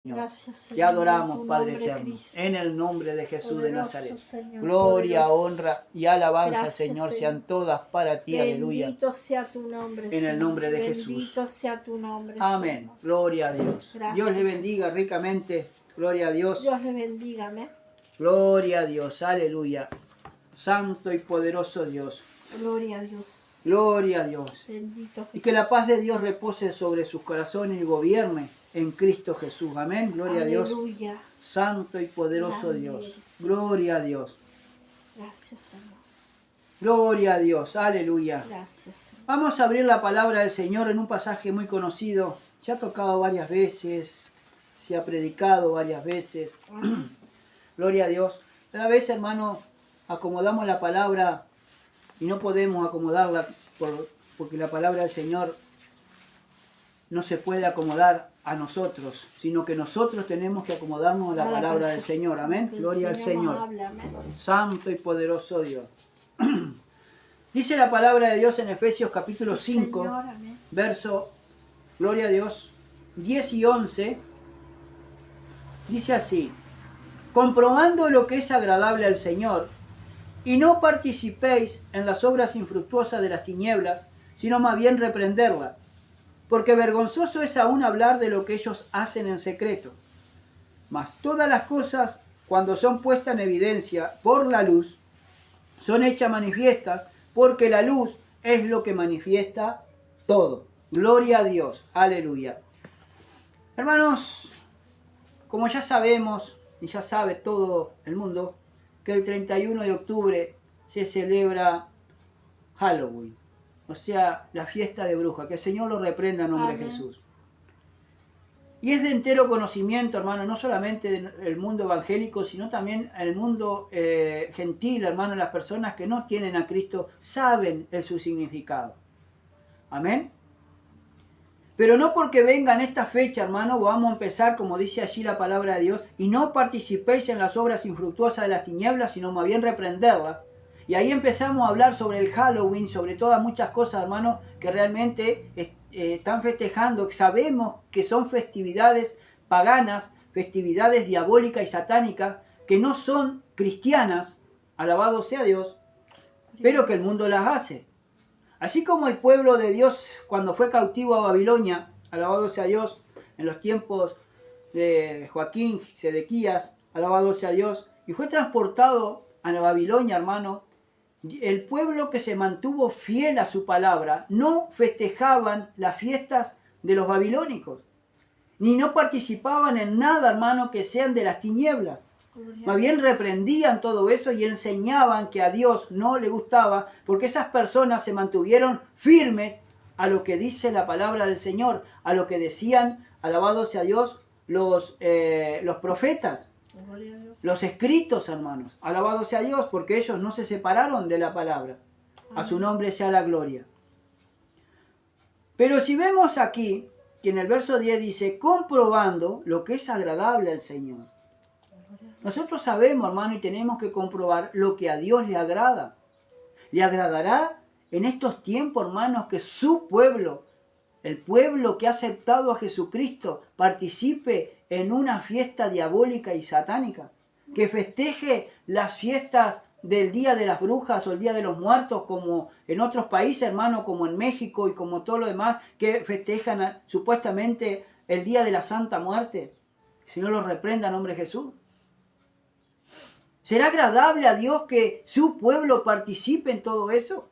Gracias, Señor. Te adoramos, en tu Padre nombre, eterno, Cristo. en el nombre de Jesús de Poderoso, Nazaret. Señor, Gloria, poderoso. honra y alabanza, Gracias, Señor, Señor. sean todas para ti, aleluya. Bendito sea tu nombre, En Señor. el nombre de Jesús. Bendito sea tu nombre, Amén. Señor. Gloria a Dios. Gracias. Dios le bendiga ricamente. Gloria a Dios. Dios le bendiga, amén. Gloria a Dios. Aleluya. Santo y poderoso Dios. Gloria a Dios. Gloria a Dios. Bendito Jesús. Y que la paz de Dios repose sobre sus corazones y gobierne en Cristo Jesús. Amén. Gloria a Dios. Aleluya. Santo y poderoso Grande Dios. eres. Gloria a Dios. Gracias, Señor. Gloria a Dios. Aleluya. Gracias, Señor. Vamos a abrir la palabra del Señor en un pasaje muy conocido. Se ha tocado varias veces. Se ha predicado varias veces. Amén. Gloria a Dios. Pero a veces, hermano, acomodamos la palabra y no podemos acomodarla porque la palabra del Señor no se puede acomodar a nosotros, sino que nosotros tenemos que acomodarnos a la palabra del Señor. Amén. Gloria al Señor. Hable, amén. Santo y poderoso Dios. Dice la palabra de Dios en Efesios capítulo Sí, 5, Señor, amén. verso, gloria a Dios, 10 y 11. Dice así: comprobando lo que es agradable al Señor, y no participéis en las obras infructuosas de las tinieblas, sino más bien reprenderlas, porque vergonzoso es aún hablar de lo que ellos hacen en secreto. Mas todas las cosas, cuando son puestas en evidencia por la luz, son hechas manifiestas, porque la luz es lo que manifiesta todo. Gloria a Dios. Aleluya. Hermanos, como ya sabemos, y ya sabe todo el mundo, que el 31 de octubre se celebra Halloween, o sea, la fiesta de brujas. Que el Señor lo reprenda en nombre de Amén. Jesús. Y es de entero conocimiento, hermano, no solamente del mundo evangélico, sino también el mundo gentil, hermano. Las personas que no tienen a Cristo saben su significado. Amén. Pero no porque vengan esta fecha, hermano, vamos a empezar, como dice allí la palabra de Dios, y no participéis en las obras infructuosas de las tinieblas, sino más bien reprenderlas. Y ahí empezamos a hablar sobre el Halloween, sobre todas muchas cosas, hermano, que realmente están festejando. Sabemos que son festividades paganas, festividades diabólicas y satánicas, que no son cristianas, alabado sea Dios, pero que el mundo las hace. Así como el pueblo de Dios, cuando fue cautivo a Babilonia, alabado sea Dios, en los tiempos de Joaquín, Sedequías, alabado sea Dios, y fue transportado a la Babilonia, hermano, el pueblo que se mantuvo fiel a su palabra no festejaban las fiestas de los babilónicos, ni no participaban en nada, hermano, que sean de las tinieblas. Más bien reprendían todo eso y enseñaban que a Dios no le gustaba, porque esas personas se mantuvieron firmes a lo que dice la palabra del Señor, a lo que decían, alabado sea Dios, los profetas, los escritos, hermanos. Alabado sea Dios, porque ellos no se separaron de la palabra. A su nombre sea la gloria. Pero si vemos aquí, que en el verso 10 dice, comprobando lo que es agradable al Señor. Nosotros sabemos, hermano, y tenemos que comprobar lo que a Dios le agrada. Le agradará en estos tiempos, hermanos, que su pueblo, el pueblo que ha aceptado a Jesucristo, participe en una fiesta diabólica y satánica. Que festeje las fiestas del Día de las Brujas o el Día de los Muertos, como en otros países, hermano, como en México y como todo lo demás, que festejan supuestamente el Día de la Santa Muerte. El Señor los reprenda en nombre de Jesús. ¿Será agradable a Dios que su pueblo participe en todo eso?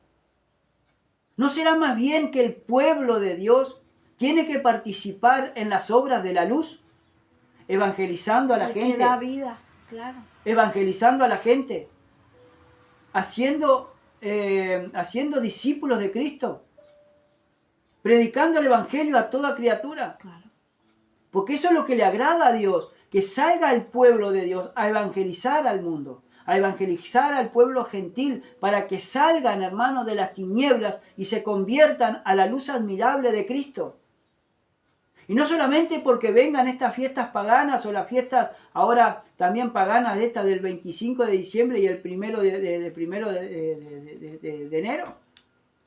¿No será más bien que el pueblo de Dios tiene que participar en las obras de la luz? Evangelizando a la gente. Que da vida, claro. Evangelizando a la gente. Haciendo discípulos de Cristo. Predicando el evangelio a toda criatura. Claro. Porque eso es lo que le agrada a Dios. Que salga el pueblo de Dios a evangelizar al mundo, a evangelizar al pueblo gentil, para que salgan, hermanos, de las tinieblas y se conviertan a la luz admirable de Cristo. Y no solamente porque vengan estas fiestas paganas o las fiestas ahora también paganas, estas del 25 de diciembre y el primero de enero,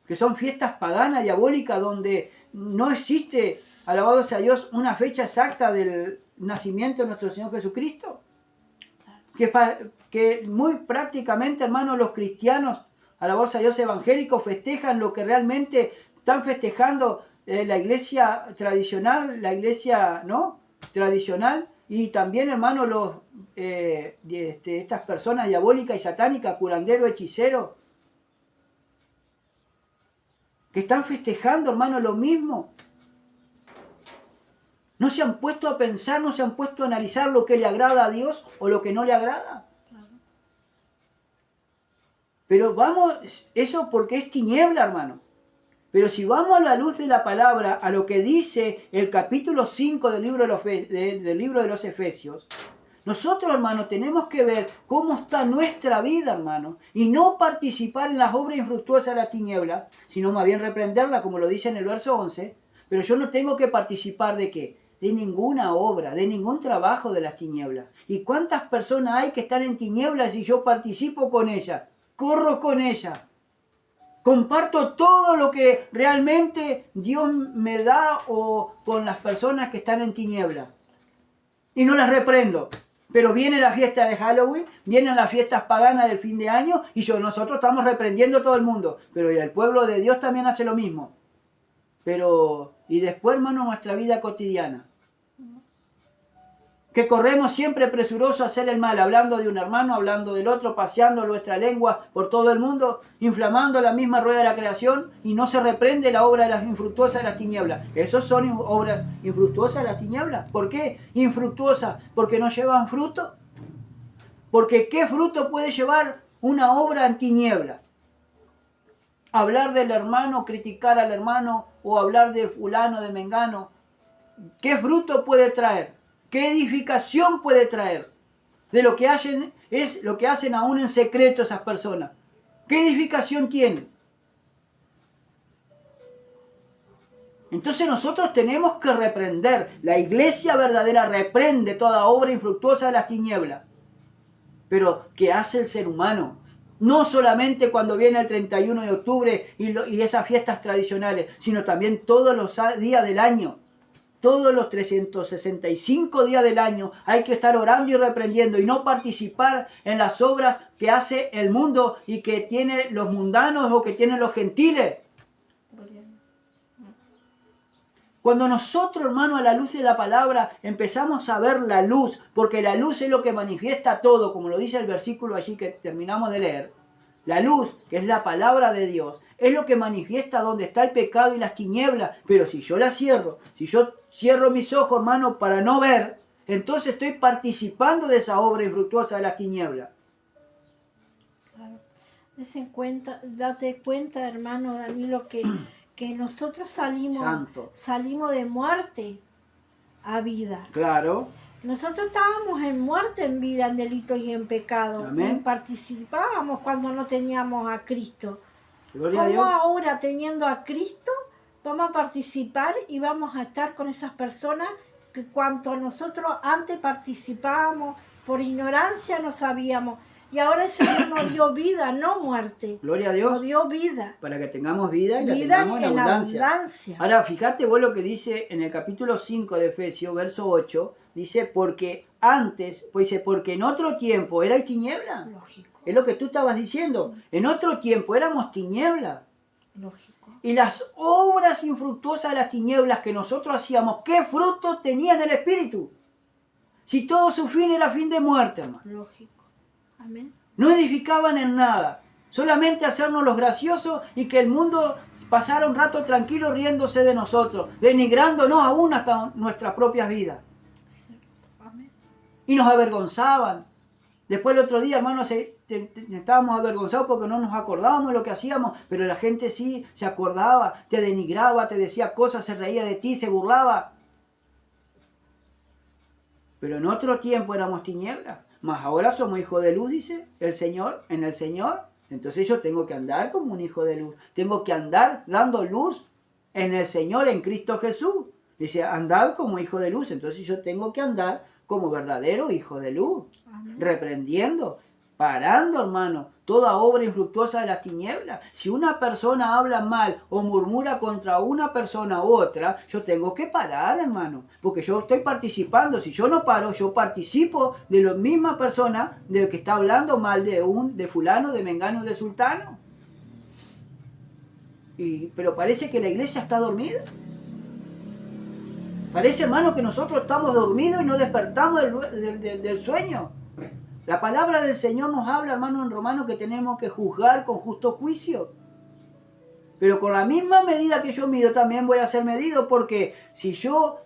que son fiestas paganas, diabólicas, donde no existe alabado sea Dios, una fecha exacta del nacimiento de nuestro Señor Jesucristo? Que muy prácticamente, hermanos, los cristianos, alabado sea Dios, evangélicos, festejan lo que realmente están festejando la iglesia tradicional, la iglesia, ¿no?, tradicional, y también, hermanos, estas personas diabólicas y satánicas, curanderos, hechiceros, que están festejando, hermanos, lo mismo. No se han puesto a pensar, no se han puesto a analizar lo que le agrada a Dios o lo que no le agrada. Pero vamos, eso porque es tiniebla, hermano. Pero si vamos a la luz de la palabra, a lo que dice el capítulo 5 del libro de los Efesios, nosotros, hermano, tenemos que ver cómo está nuestra vida, hermano, y no participar en las obras infructuosas de la tiniebla, sino más bien reprenderla, como lo dice en el verso 11. Pero yo no tengo que participar ¿de qué? De ninguna obra, de ningún trabajo de las tinieblas. ¿Y cuántas personas hay que están en tinieblas y yo participo con ellas? Corro con ellas. Comparto todo lo que realmente Dios me da o con las personas que están en tinieblas. Y no las reprendo. Pero viene la fiesta de Halloween, vienen las fiestas paganas del fin de año y nosotros estamos reprendiendo a todo el mundo. Pero el pueblo de Dios también hace lo mismo. Pero, y después, hermano, nuestra vida cotidiana. Que corremos siempre presurosos a hacer el mal, hablando de un hermano, hablando del otro, paseando nuestra lengua por todo el mundo, inflamando la misma rueda de la creación, y no se reprende la obra de las infructuosas de las tinieblas. Esos son obras infructuosas de las tinieblas. ¿Por qué infructuosas? Porque no llevan fruto. Porque ¿qué fruto puede llevar una obra en tinieblas? Hablar del hermano, criticar al hermano, o hablar de fulano, de mengano. ¿Qué fruto puede traer? ¿Qué edificación puede traer? De lo que hacen, es lo que hacen aún en secreto esas personas. ¿Qué edificación tienen? Entonces nosotros tenemos que reprender. La iglesia verdadera reprende toda obra infructuosa de las tinieblas. Pero ¿qué hace el ser humano? No solamente cuando viene el 31 de octubre y esas fiestas tradicionales, sino también todos los días del año. Todos los 365 días del año hay que estar orando y reprendiendo y no participar en las obras que hace el mundo y que tienen los mundanos o que tienen los gentiles. Cuando nosotros, hermano, a la luz de la palabra empezamos a ver la luz, porque la luz es lo que manifiesta todo, como lo dice el versículo allí que terminamos de leer. La luz, que es la palabra de Dios, es lo que manifiesta donde está el pecado y las tinieblas. Pero si yo la cierro, si yo cierro mis ojos, hermano, para no ver, entonces estoy participando de esa obra infructuosa de las tinieblas. Claro. Date cuenta, hermano Danilo, que nosotros salimos de muerte a vida. Claro. Nosotros estábamos en muerte, en vida, en delitos y en pecado. Amén. Y participábamos cuando no teníamos a Cristo. Gloria a ¿Cómo Dios. ahora, teniendo a Cristo, vamos a participar y vamos a estar con esas personas que cuanto nosotros antes participábamos, por ignorancia no sabíamos? Y ahora el Señor nos dio vida, no muerte. Gloria a Dios. Nos dio vida. Para que tengamos vida y la Vida tengamos en abundancia. Ahora, fíjate vos lo que dice en el capítulo 5 de Efesios, verso 8. Dice, porque antes, pues dice, porque en otro tiempo era tiniebla. Lógico. Es lo que tú estabas diciendo. En otro tiempo éramos tiniebla. Lógico. Y las obras infructuosas de las tinieblas que nosotros hacíamos, ¿qué fruto tenían el Espíritu? Si todo su fin era fin de muerte, hermano. Lógico. Amén. No edificaban en nada. Solamente hacernos los graciosos y que el mundo pasara un rato tranquilo riéndose de nosotros, denigrándonos aún hasta nuestras propias vidas. Cierto. Amén. Y nos avergonzaban. Después el otro día, hermanos, estábamos avergonzados porque no nos acordábamos de lo que hacíamos, pero la gente sí se acordaba, te denigraba, te decía cosas, se reía de ti, se burlaba. Pero en otro tiempo éramos tinieblas. Mas ahora somos hijos de luz, dice el Señor, en el Señor. Entonces yo tengo que andar como un hijo de luz. Tengo que andar dando luz en el Señor, en Cristo Jesús. Dice, andad como hijo de luz. Entonces yo tengo que andar como verdadero hijo de luz. Amén. Reprendiendo. parando, hermano, toda obra infructuosa de las tinieblas. Si una persona habla mal o murmura contra una persona u otra, yo tengo que parar, hermano, porque yo estoy participando. Si yo no paro, yo participo de la misma persona de que está hablando mal de fulano, de mengano, de sultano. Pero parece que la iglesia está dormida. Parece, hermano, que nosotros estamos dormidos y no despertamos del sueño. La palabra del Señor nos habla, hermano, en Romanos, que tenemos que juzgar con justo juicio. Pero con la misma medida que yo mido, también voy a ser medido, porque si yo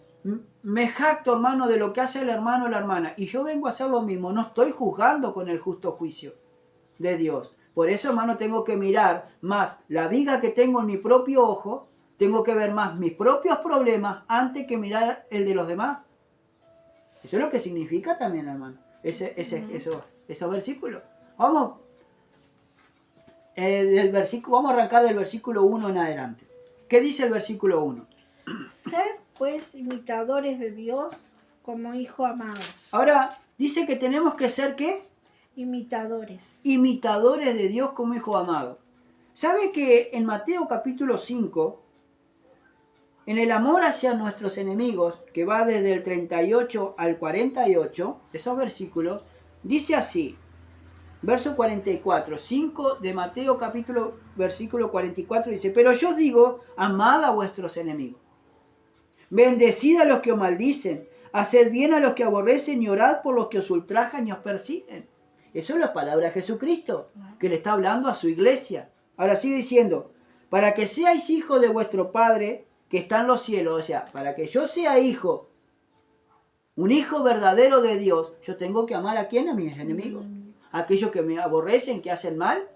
me jacto, hermano, de lo que hace el hermano o la hermana, y yo vengo a hacer lo mismo, no estoy juzgando con el justo juicio de Dios. Por eso, hermano, tengo que mirar más la viga que tengo en mi propio ojo, tengo que ver más mis propios problemas antes que mirar el de los demás. Eso es lo que significa también, hermano, esos versículos. Vamos a arrancar del versículo 1 en adelante. ¿Qué dice el versículo 1? Sed pues imitadores de Dios como hijos amados. Ahora, dice que tenemos que ser, ¿qué? Imitadores. Imitadores de Dios como hijos amados. ¿Sabe que en Mateo capítulo 5, en el amor hacia nuestros enemigos, que va desde el 38 al 48, esos versículos, dice así, verso 44, 5 de Mateo capítulo, versículo 44, dice, pero yo os digo, amad a vuestros enemigos, bendecid a los que os maldicen, haced bien a los que aborrecen y orad por los que os ultrajan y os persiguen. Eso es la palabra de Jesucristo, que le está hablando a su iglesia. Ahora sigue diciendo, para que seáis hijos de vuestro Padre que está en los cielos, o sea, para que yo sea hijo, un hijo verdadero de Dios, yo tengo que amar ¿a quién? A mis enemigos. A aquellos que me aborrecen, que hacen mal,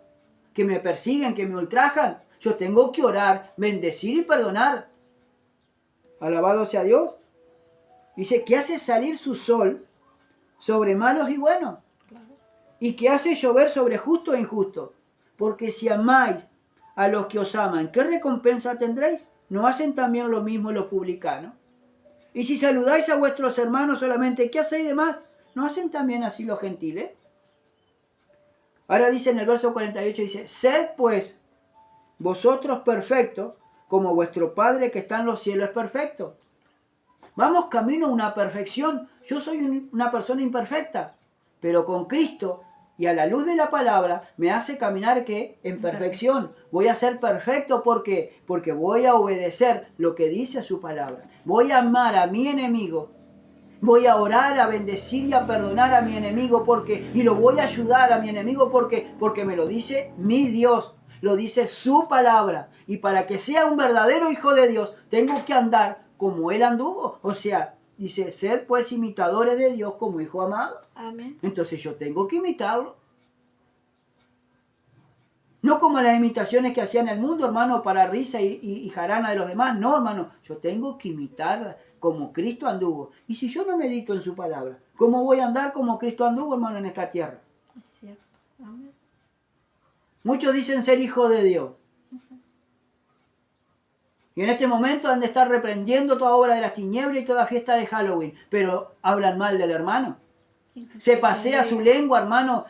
que me persiguen, que me ultrajan. Yo tengo que orar, bendecir y perdonar. Alabado sea Dios. Dice que hace salir su sol sobre malos y buenos. Y que hace llover sobre justo e injusto. Porque si amáis a los que os aman, ¿qué recompensa tendréis? ¿No hacen también lo mismo los publicanos? Y si saludáis a vuestros hermanos solamente, ¿qué hacéis de más? ¿No hacen también así los gentiles? Ahora dice en el verso 48, dice, sed pues vosotros perfectos, como vuestro Padre que está en los cielos es perfecto. Vamos camino a una perfección. Yo soy una persona imperfecta, pero con Cristo y a la luz de la palabra me hace caminar ¿qué? En perfección. Voy a ser perfecto porque voy a obedecer lo que dice su palabra. Voy a amar a mi enemigo. Voy a orar, a bendecir y a perdonar a mi enemigo y lo voy a ayudar a mi enemigo porque me lo dice mi Dios, lo dice su palabra. Y para que sea un verdadero hijo de Dios, tengo que andar como Él anduvo. O sea, dice, sed pues imitadores de Dios como hijo amado. Amén. Entonces yo tengo que imitarlo. No como las imitaciones que hacían el mundo, hermano, para risa y jarana de los demás. No, hermano, yo tengo que imitar como Cristo anduvo. Y si yo no medito en su palabra, ¿cómo voy a andar como Cristo anduvo, hermano, en esta tierra? Es cierto. Amén. Muchos dicen ser hijos de Dios. Y en este momento han de estar reprendiendo toda obra de las tinieblas y toda fiesta de Halloween. Pero hablan mal del hermano. Se pasea su lengua, hermano,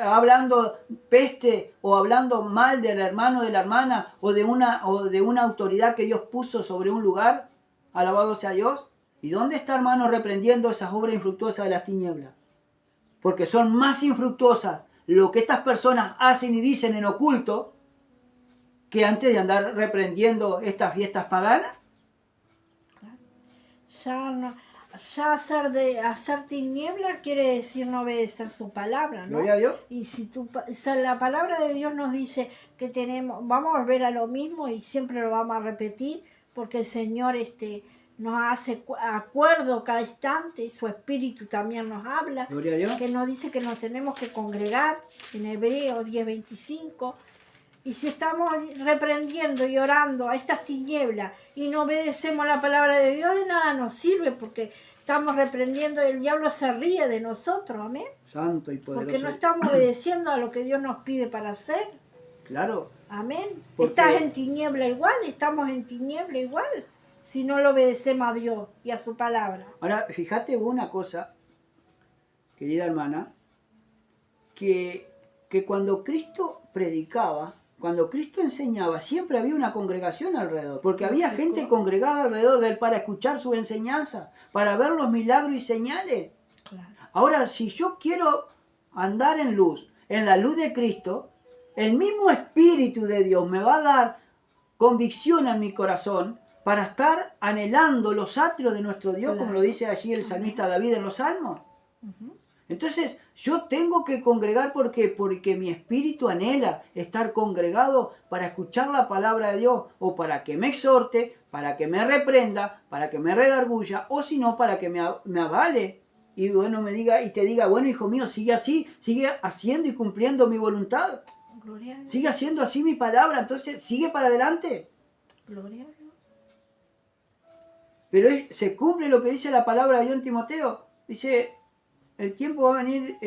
hablando peste o hablando mal del hermano, de la hermana o de una autoridad que Dios puso sobre un lugar. Alabado sea Dios. ¿Y dónde está, hermano, reprendiendo esas obras infructuosas de las tinieblas? Porque son más infructuosas lo que estas personas hacen y dicen en oculto que antes de andar reprendiendo estas fiestas paganas. Ya hacer tiniebla quiere decir no obedecer su palabra, ¿no? Gloria a Dios. Y si la palabra de Dios nos dice que vamos a volver a lo mismo y siempre lo vamos a repetir, porque el Señor nos hace acuerdo cada instante, su Espíritu también nos habla, Gloria a Dios. Que nos dice que nos tenemos que congregar, en Hebreos 10:25. Y si estamos reprendiendo y orando a estas tinieblas y no obedecemos la palabra de Dios, de nada nos sirve porque estamos reprendiendo y el diablo se ríe de nosotros, amén. Santo y poderoso. Porque no estamos obedeciendo a lo que Dios nos pide para hacer. Claro. Amén. Porque estás en tiniebla igual, estamos en tiniebla igual, si no lo obedecemos a Dios y a su palabra. Ahora, fíjate una cosa, querida hermana, que cuando Cristo predicaba, cuando Cristo enseñaba, siempre había una congregación alrededor, porque había gente congregada alrededor de él para escuchar su enseñanza, para ver los milagros y señales. Claro. Ahora, si yo quiero andar en luz, en la luz de Cristo, el mismo Espíritu de Dios me va a dar convicción en mi corazón para estar anhelando los atrios de nuestro Dios, Claro. como lo dice allí el salmista David en los Salmos. Entonces, yo tengo que congregar porque mi espíritu anhela estar congregado para escuchar la palabra de Dios, o para que me exhorte, para que me reprenda, para que me redarguya, o si no, para que me avale y bueno, me diga y te diga, bueno, hijo mío, sigue así, sigue haciendo y cumpliendo mi voluntad. Gloria a Dios. Sigue haciendo así mi palabra, entonces sigue para adelante. Gloria a Dios. Pero se cumple lo que dice la palabra de Dios en Timoteo. Dice, el tiempo va a venir,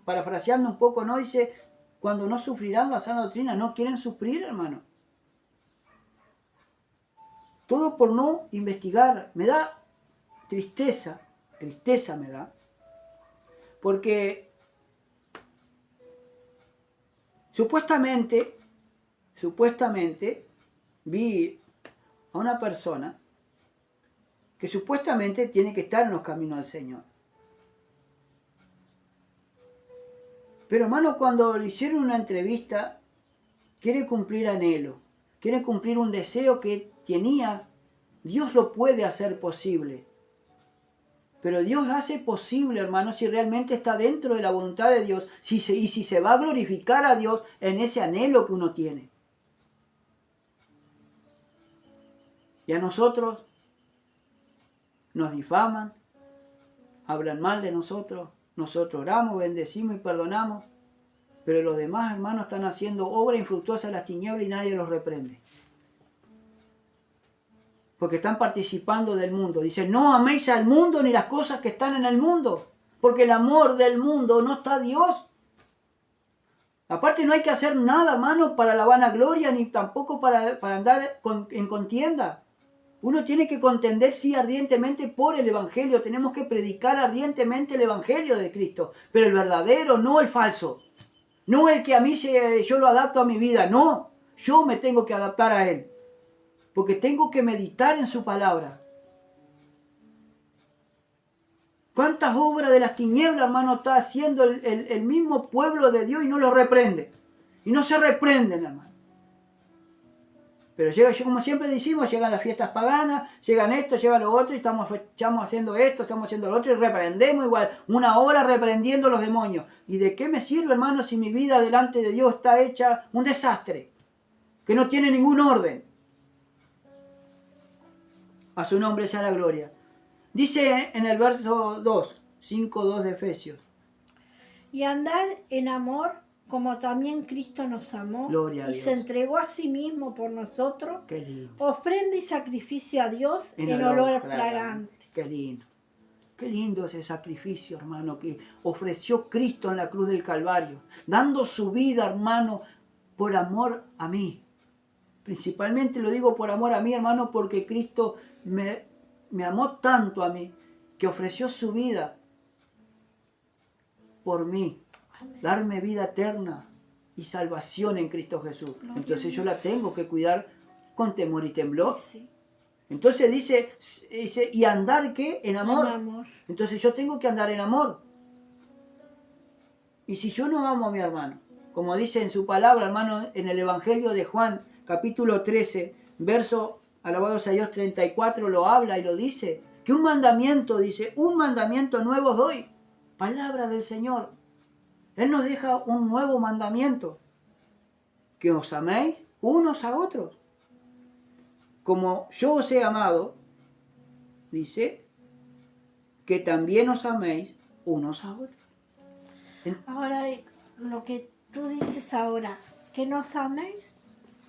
parafraseando un poco, ¿no? Dice, cuando no sufrirán la sana doctrina, no quieren sufrir, hermano. Todo por no investigar. Me da tristeza me da, porque supuestamente vi a una persona que supuestamente tiene que estar en los caminos del Señor. Pero hermano, cuando le hicieron una entrevista, quiere cumplir anhelo, quiere cumplir un deseo que tenía. Dios lo puede hacer posible. Pero Dios hace posible, hermano, si realmente está dentro de la voluntad de Dios, y si se va a glorificar a Dios en ese anhelo que uno tiene. Y a nosotros nos difaman, hablan mal de nosotros oramos, bendecimos y perdonamos, pero los demás hermanos están haciendo obra infructuosa en las tinieblas y nadie los reprende. Porque están participando del mundo. Dice, no améis al mundo ni las cosas que están en el mundo, porque el amor del mundo no está a Dios. Aparte no hay que hacer nada, hermano, para la vanagloria, ni tampoco para andar en contienda. Uno tiene que contender, sí, ardientemente por el Evangelio. Tenemos que predicar ardientemente el Evangelio de Cristo, pero el verdadero, no el falso. No el que a mí yo lo adapto a mi vida, no. Yo me tengo que adaptar a Él. Porque tengo que meditar en su palabra. ¿Cuántas obras de las tinieblas, hermano, está haciendo el mismo pueblo de Dios y no lo reprende? Y no se reprenden, hermano. Pero llega, como siempre decimos, llegan las fiestas paganas, llegan esto, llegan lo otro, y estamos haciendo esto, estamos haciendo lo otro, y reprendemos igual, una hora reprendiendo los demonios. ¿Y de qué me sirve, hermano, si mi vida delante de Dios está hecha un desastre? Que no tiene ningún orden. A su nombre sea la gloria. Dice en el verso 2, 5:2 de Efesios. Y andar en amor como también Cristo nos amó Gloria a y Dios. se entregó a sí mismo por nosotros, Qué lindo. ofrenda y sacrificio a Dios en olor fragante. Qué lindo. Qué lindo ese sacrificio, hermano, que ofreció Cristo en la cruz del Calvario, dando su vida, hermano, por amor a mí. Principalmente lo digo por amor a mí, hermano, porque Cristo me amó tanto a mí, que ofreció su vida por mí. Amén. Darme vida eterna y salvación en Cristo Jesús. Entonces yo la tengo que cuidar con temor y temblor. Sí. Entonces dice, ¿y andar qué? En amor. En amor. Entonces yo tengo que andar en amor. Y si yo no amo a mi hermano, como dice en su palabra, hermano, en el Evangelio de Juan, capítulo 13, verso, alabado sea Dios, 34, lo habla y lo dice, que un mandamiento, dice, un mandamiento nuevo os doy. Palabra del Señor. Él nos deja un nuevo mandamiento, que os améis unos a otros. Como yo os he amado, dice, que también os améis unos a otros. Ahora, lo que tú dices ahora, que nos améis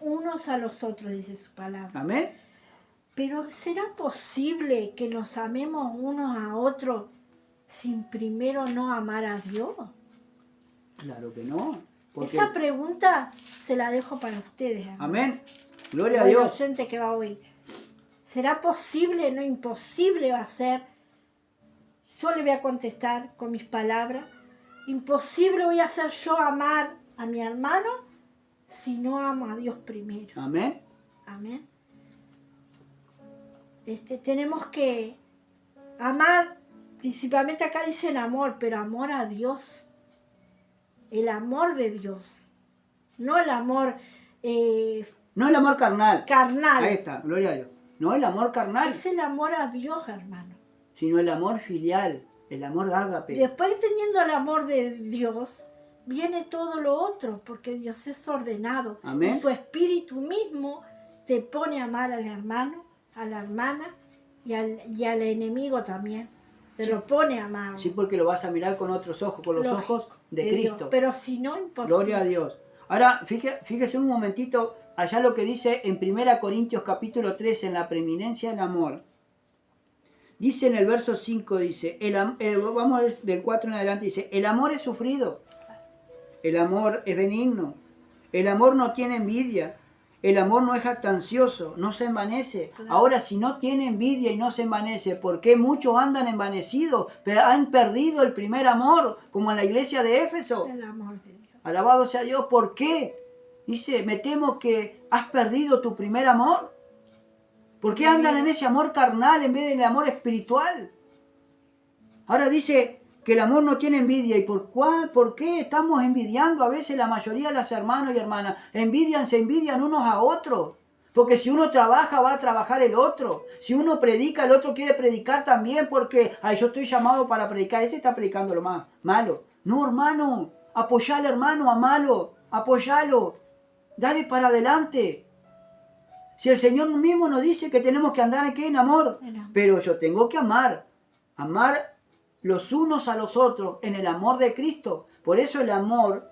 unos a los otros, dice su palabra. Amén. Pero ¿será posible que nos amemos unos a otros sin primero no amar a Dios? Claro que no. Porque... Esa pregunta se la dejo para ustedes, hermano. Amén. Gloria a O el Dios. oyente que va a oír. ¿Será posible? No, imposible va a ser. Yo le voy a contestar con mis palabras. Imposible voy a hacer yo amar a mi hermano si no amo a Dios primero. Amén. Amén. Tenemos que amar, principalmente acá dice el amor, pero amor a Dios. El amor de Dios. No el amor No el amor carnal. carnal. Ahí está, gloria a Dios. No el amor carnal, Es el amor a Dios, hermano. sino el amor filial, el amor ágape. Después, teniendo el amor de Dios, viene todo lo otro, porque Dios es ordenado. Amén. Y su espíritu mismo te pone a amar al hermano, a la hermana y al enemigo también. Te lo pone a amar. Sí, porque lo vas a mirar con otros ojos, con los Lógico, ojos de Dios. Cristo. Pero si no, imposible. Gloria a Dios. Ahora, fíjese un momentito, allá lo que dice en 1 Corintios capítulo 3, en la preeminencia del amor. Dice en el verso 5, dice, vamos a ver del 4 en adelante, dice, el amor es sufrido, el amor es benigno, el amor no tiene envidia, el amor no es jactancioso, no se envanece. Claro. Ahora, si no tiene envidia y no se envanece, ¿por qué muchos andan envanecidos? Pero han perdido el primer amor, como en la iglesia de Éfeso. El amor de Dios. Alabado sea Dios, ¿por qué? Dice, me temo que has perdido tu primer amor. ¿Por qué andan en ese amor carnal en vez del amor espiritual? Ahora dice que el amor no tiene envidia. ¿Y por qué estamos envidiando a veces la mayoría de los hermanos y hermanas? Se envidian unos a otros. Porque si uno trabaja, va a trabajar el otro. Si uno predica, el otro quiere predicar también porque yo estoy llamado para predicar. Ese está predicando lo más malo. No, hermano. Apoyalo, hermano, amalo. Apoyalo. Dale para adelante. Si el Señor mismo nos dice que tenemos que andar aquí en amor. Pero yo tengo que amar. Amar los unos a los otros en el amor de Cristo. Por eso el amor,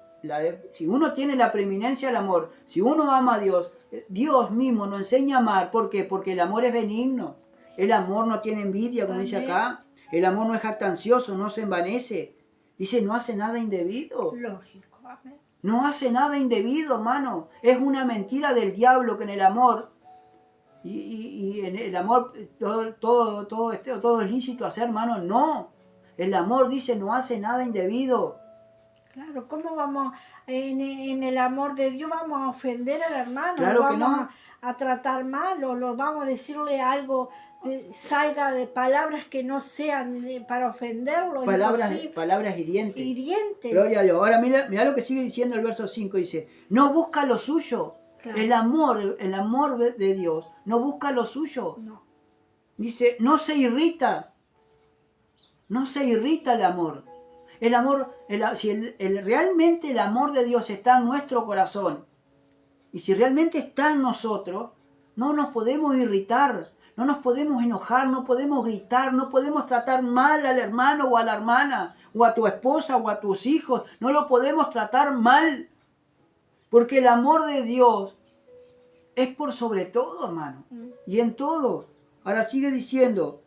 si uno tiene la preeminencia del amor, si uno ama a Dios, Dios mismo nos enseña a amar. ¿Por qué? Porque el amor es benigno. El amor no tiene envidia, como dice acá. El amor no es jactancioso, no se envanece. Dice, no hace nada indebido. Lógico, amén. No hace nada indebido, hermano. Es una mentira del diablo que en el amor, y en el amor todo es lícito hacer, hermano. No. El amor dice, no hace nada indebido. Claro, ¿cómo vamos, en el amor de Dios vamos a ofender al hermano? Claro ¿Lo que vamos no. a tratar mal o lo vamos a decirle algo, salga de palabras que no sean para ofenderlo? Palabras hirientes. Hirientes. Gloria a Dios. Ahora mira lo que sigue diciendo el verso 5. Dice, no busca lo suyo. Claro. El amor de Dios no busca lo suyo. No. Dice, no se irrita. No se irrita el amor. El amor, si realmente el amor de Dios está en nuestro corazón, y si realmente está en nosotros, no nos podemos irritar, no nos podemos enojar, no podemos gritar, no podemos tratar mal al hermano o a la hermana, o a tu esposa o a tus hijos, no lo podemos tratar mal, porque el amor de Dios es por sobre todo, hermano, y en todo. Ahora sigue diciendo,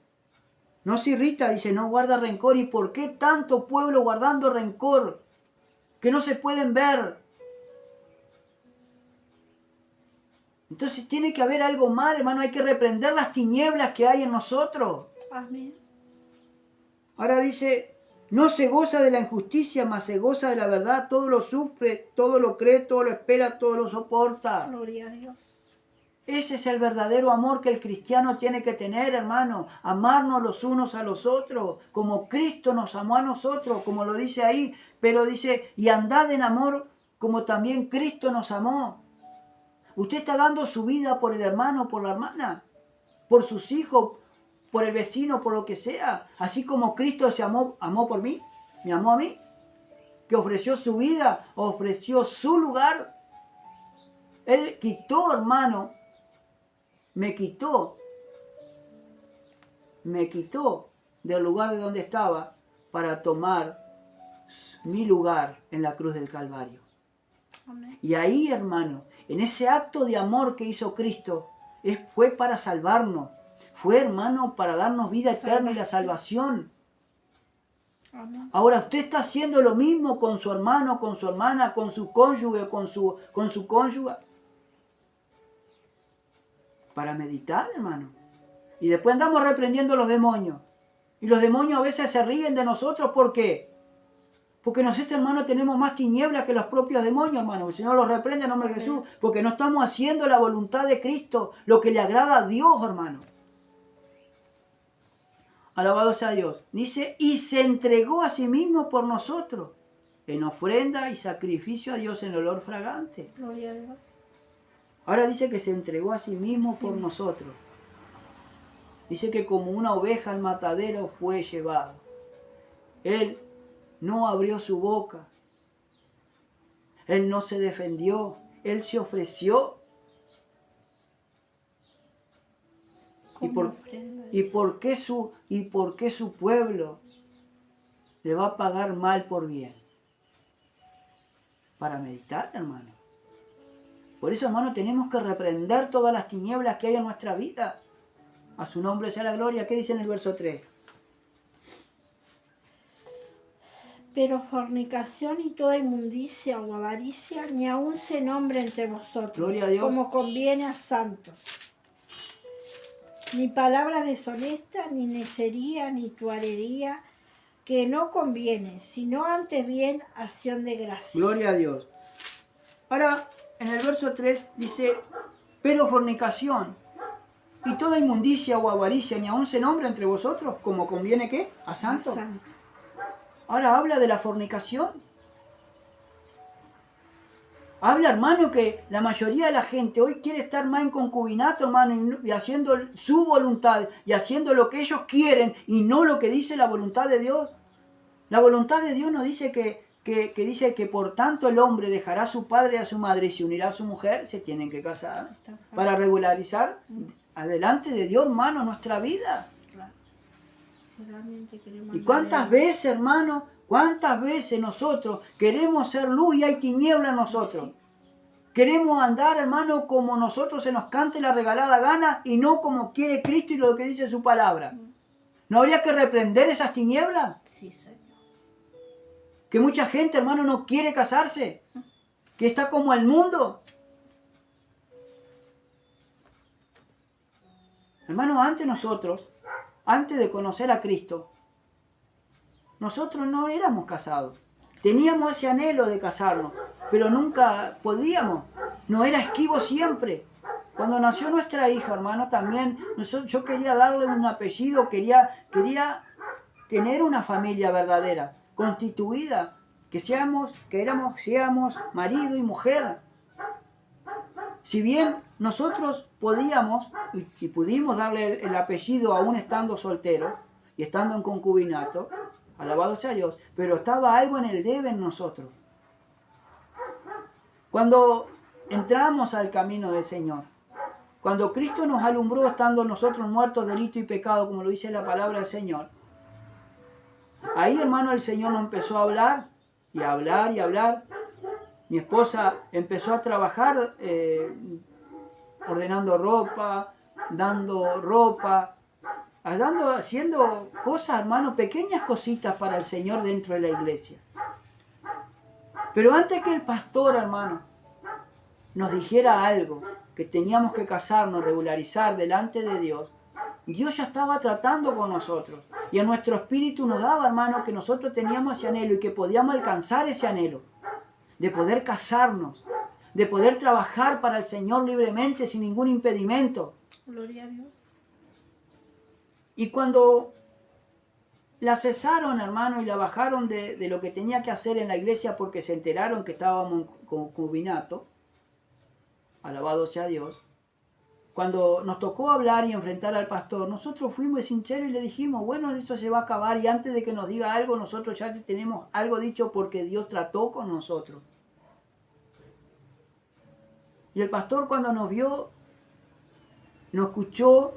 no se irrita, dice, no guarda rencor. ¿Y por qué tanto pueblo guardando rencor? Que no se pueden ver. Entonces tiene que haber algo mal, hermano. Hay que reprender las tinieblas que hay en nosotros. Amén. Ahora dice, no se goza de la injusticia, mas se goza de la verdad. Todo lo sufre, todo lo cree, todo lo espera, todo lo soporta. Gloria a Dios. Ese es el verdadero amor que el cristiano tiene que tener, hermano. Amarnos los unos a los otros, como Cristo nos amó a nosotros, como lo dice ahí. Pero dice, y andad en amor como también Cristo nos amó. Usted está dando su vida por el hermano, por la hermana, por sus hijos, por el vecino, por lo que sea. Así como Cristo se amó por mí, me amó a mí, que ofreció su vida, ofreció su lugar. Él quitó, hermano, me quitó del lugar de donde estaba para tomar mi lugar en la cruz del Calvario. Amén. Y ahí, hermano, en ese acto de amor que hizo Cristo, fue para salvarnos. Fue, hermano, para darnos vida eterna y la salvación. Amén. Ahora, usted está haciendo lo mismo con su hermano, con su hermana, con su cónyuge, con su cónyuge. Para meditar, hermano. Y después andamos reprendiendo a los demonios. Y los demonios a veces se ríen de nosotros. ¿Por qué? Porque nosotros, hermano, tenemos más tinieblas que los propios demonios, hermano. El Señor los reprende en nombre de Jesús. Porque no estamos haciendo la voluntad de Cristo, lo que le agrada a Dios, hermano. Alabado sea Dios. Dice, y se entregó a sí mismo por nosotros, en ofrenda y sacrificio a Dios en olor fragante. Gloria a Dios. Ahora dice que se entregó a sí mismo por nosotros. Dice que como una oveja al matadero fue llevado. Él no abrió su boca. Él no se defendió. Él se ofreció. ¿Y por qué su pueblo le va a pagar mal por bien? Para meditar, hermano. Por eso, hermano, tenemos que reprender todas las tinieblas que hay en nuestra vida. A su nombre sea la gloria. ¿Qué dice en el verso 3? Pero fornicación y toda inmundicia o avaricia ni aun se nombre entre vosotros, Gloria a Dios. como conviene a santos. Ni palabra deshonesta, ni necería, ni tuarería, que no conviene, sino antes bien acción de gracia. Gloria a Dios. Ahora, en el verso 3 dice, pero fornicación y toda inmundicia o avaricia ni aun se nombra entre vosotros, como conviene, ¿qué? A santos. Ahora habla de la fornicación. Habla, hermano, que la mayoría de la gente hoy quiere estar más en concubinato, hermano, y haciendo su voluntad y haciendo lo que ellos quieren y no lo que dice la voluntad de Dios. La voluntad de Dios nos dice que dice que por tanto el hombre dejará a su padre y a su madre y se unirá a su mujer, se tienen que casar para regularizar adelante de Dios, hermano, nuestra vida. ¿Y cuántas veces, hermano, cuántas veces nosotros queremos ser luz y hay tiniebla en nosotros? Sí. Queremos andar, hermano, como nosotros se nos cante la regalada gana y no como quiere Cristo y lo que dice su palabra. ¿No habría que reprender esas tinieblas? Sí, Señor. Que mucha gente, hermano, no quiere casarse, que está como el mundo. Hermano, antes de conocer a Cristo, nosotros no éramos casados. Teníamos ese anhelo de casarnos, pero nunca podíamos. No era esquivo siempre. Cuando nació nuestra hija, hermano, también yo quería darle un apellido, quería tener una familia verdadera, constituida, que seamos marido y mujer. Si bien nosotros podíamos y pudimos darle el apellido aún estando solteros y estando en concubinato, alabado sea Dios, pero estaba algo en el debe en nosotros. Cuando entramos al camino del Señor, cuando Cristo nos alumbró estando nosotros muertos de delito y pecado, como lo dice la palabra del Señor, ahí, hermano, el Señor nos empezó a hablar y a hablar y a hablar. Mi esposa empezó a trabajar ordenando ropa, dando ropa, haciendo cosas, hermano, pequeñas cositas para el Señor dentro de la iglesia. Pero antes que el pastor, hermano, nos dijera algo, que teníamos que casarnos, regularizar delante de Dios, Dios ya estaba tratando con nosotros. Y en nuestro espíritu nos daba, hermano, que nosotros teníamos ese anhelo y que podíamos alcanzar ese anhelo de poder casarnos, de poder trabajar para el Señor libremente sin ningún impedimento. Gloria a Dios. Y cuando la cesaron, hermano, y la bajaron de lo que tenía que hacer en la iglesia porque se enteraron que estábamos en concubinato, alabado sea Dios, cuando nos tocó hablar y enfrentar al pastor, nosotros fuimos sinceros y le dijimos, bueno, esto se va a acabar y antes de que nos diga algo, nosotros ya tenemos algo dicho porque Dios trató con nosotros. Y el pastor cuando nos vio, nos escuchó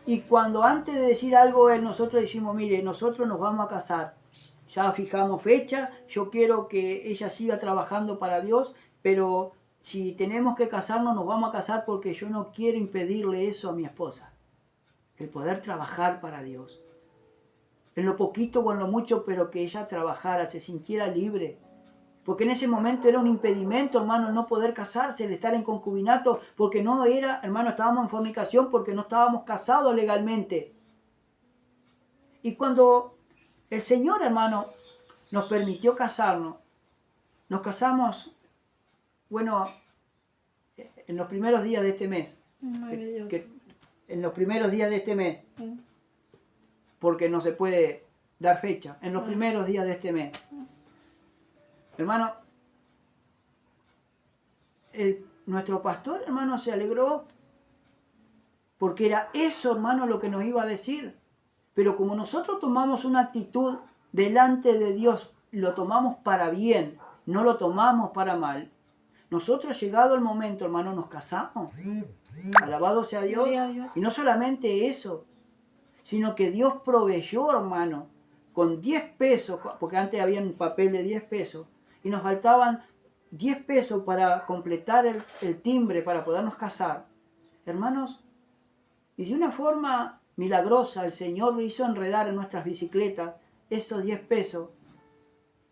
y cuando antes de decir algo, nosotros decimos, mire, nosotros nos vamos a casar. Ya fijamos fecha, yo quiero que ella siga trabajando para Dios, pero si tenemos que casarnos, nos vamos a casar porque yo no quiero impedirle eso a mi esposa. El poder trabajar para Dios. En lo poquito o en lo mucho, pero que ella trabajara, se sintiera libre. Porque en ese momento era un impedimento, hermano, el no poder casarse, el estar en concubinato, porque no era, hermano, estábamos en fornicación porque no estábamos casados legalmente. Y cuando el Señor, hermano, nos permitió casarnos. Nos casamos, bueno, en los primeros días de este mes. En los primeros días de este mes. Porque no se puede dar fecha. En los primeros días de este mes. Hermano, nuestro pastor, hermano, se alegró. Porque era eso, hermano, lo que nos iba a decir. Pero como nosotros tomamos una actitud delante de Dios, lo tomamos para bien, no lo tomamos para mal. Nosotros, llegado el momento, hermano, nos casamos. Alabado sea Dios. Y no solamente eso, sino que Dios proveyó, hermano, con 10 pesos, porque antes había un papel de 10 pesos, y nos faltaban 10 pesos para completar el timbre, para podernos casar. Hermanos, y de una forma milagrosa, el Señor hizo enredar en nuestras bicicletas esos 10 pesos,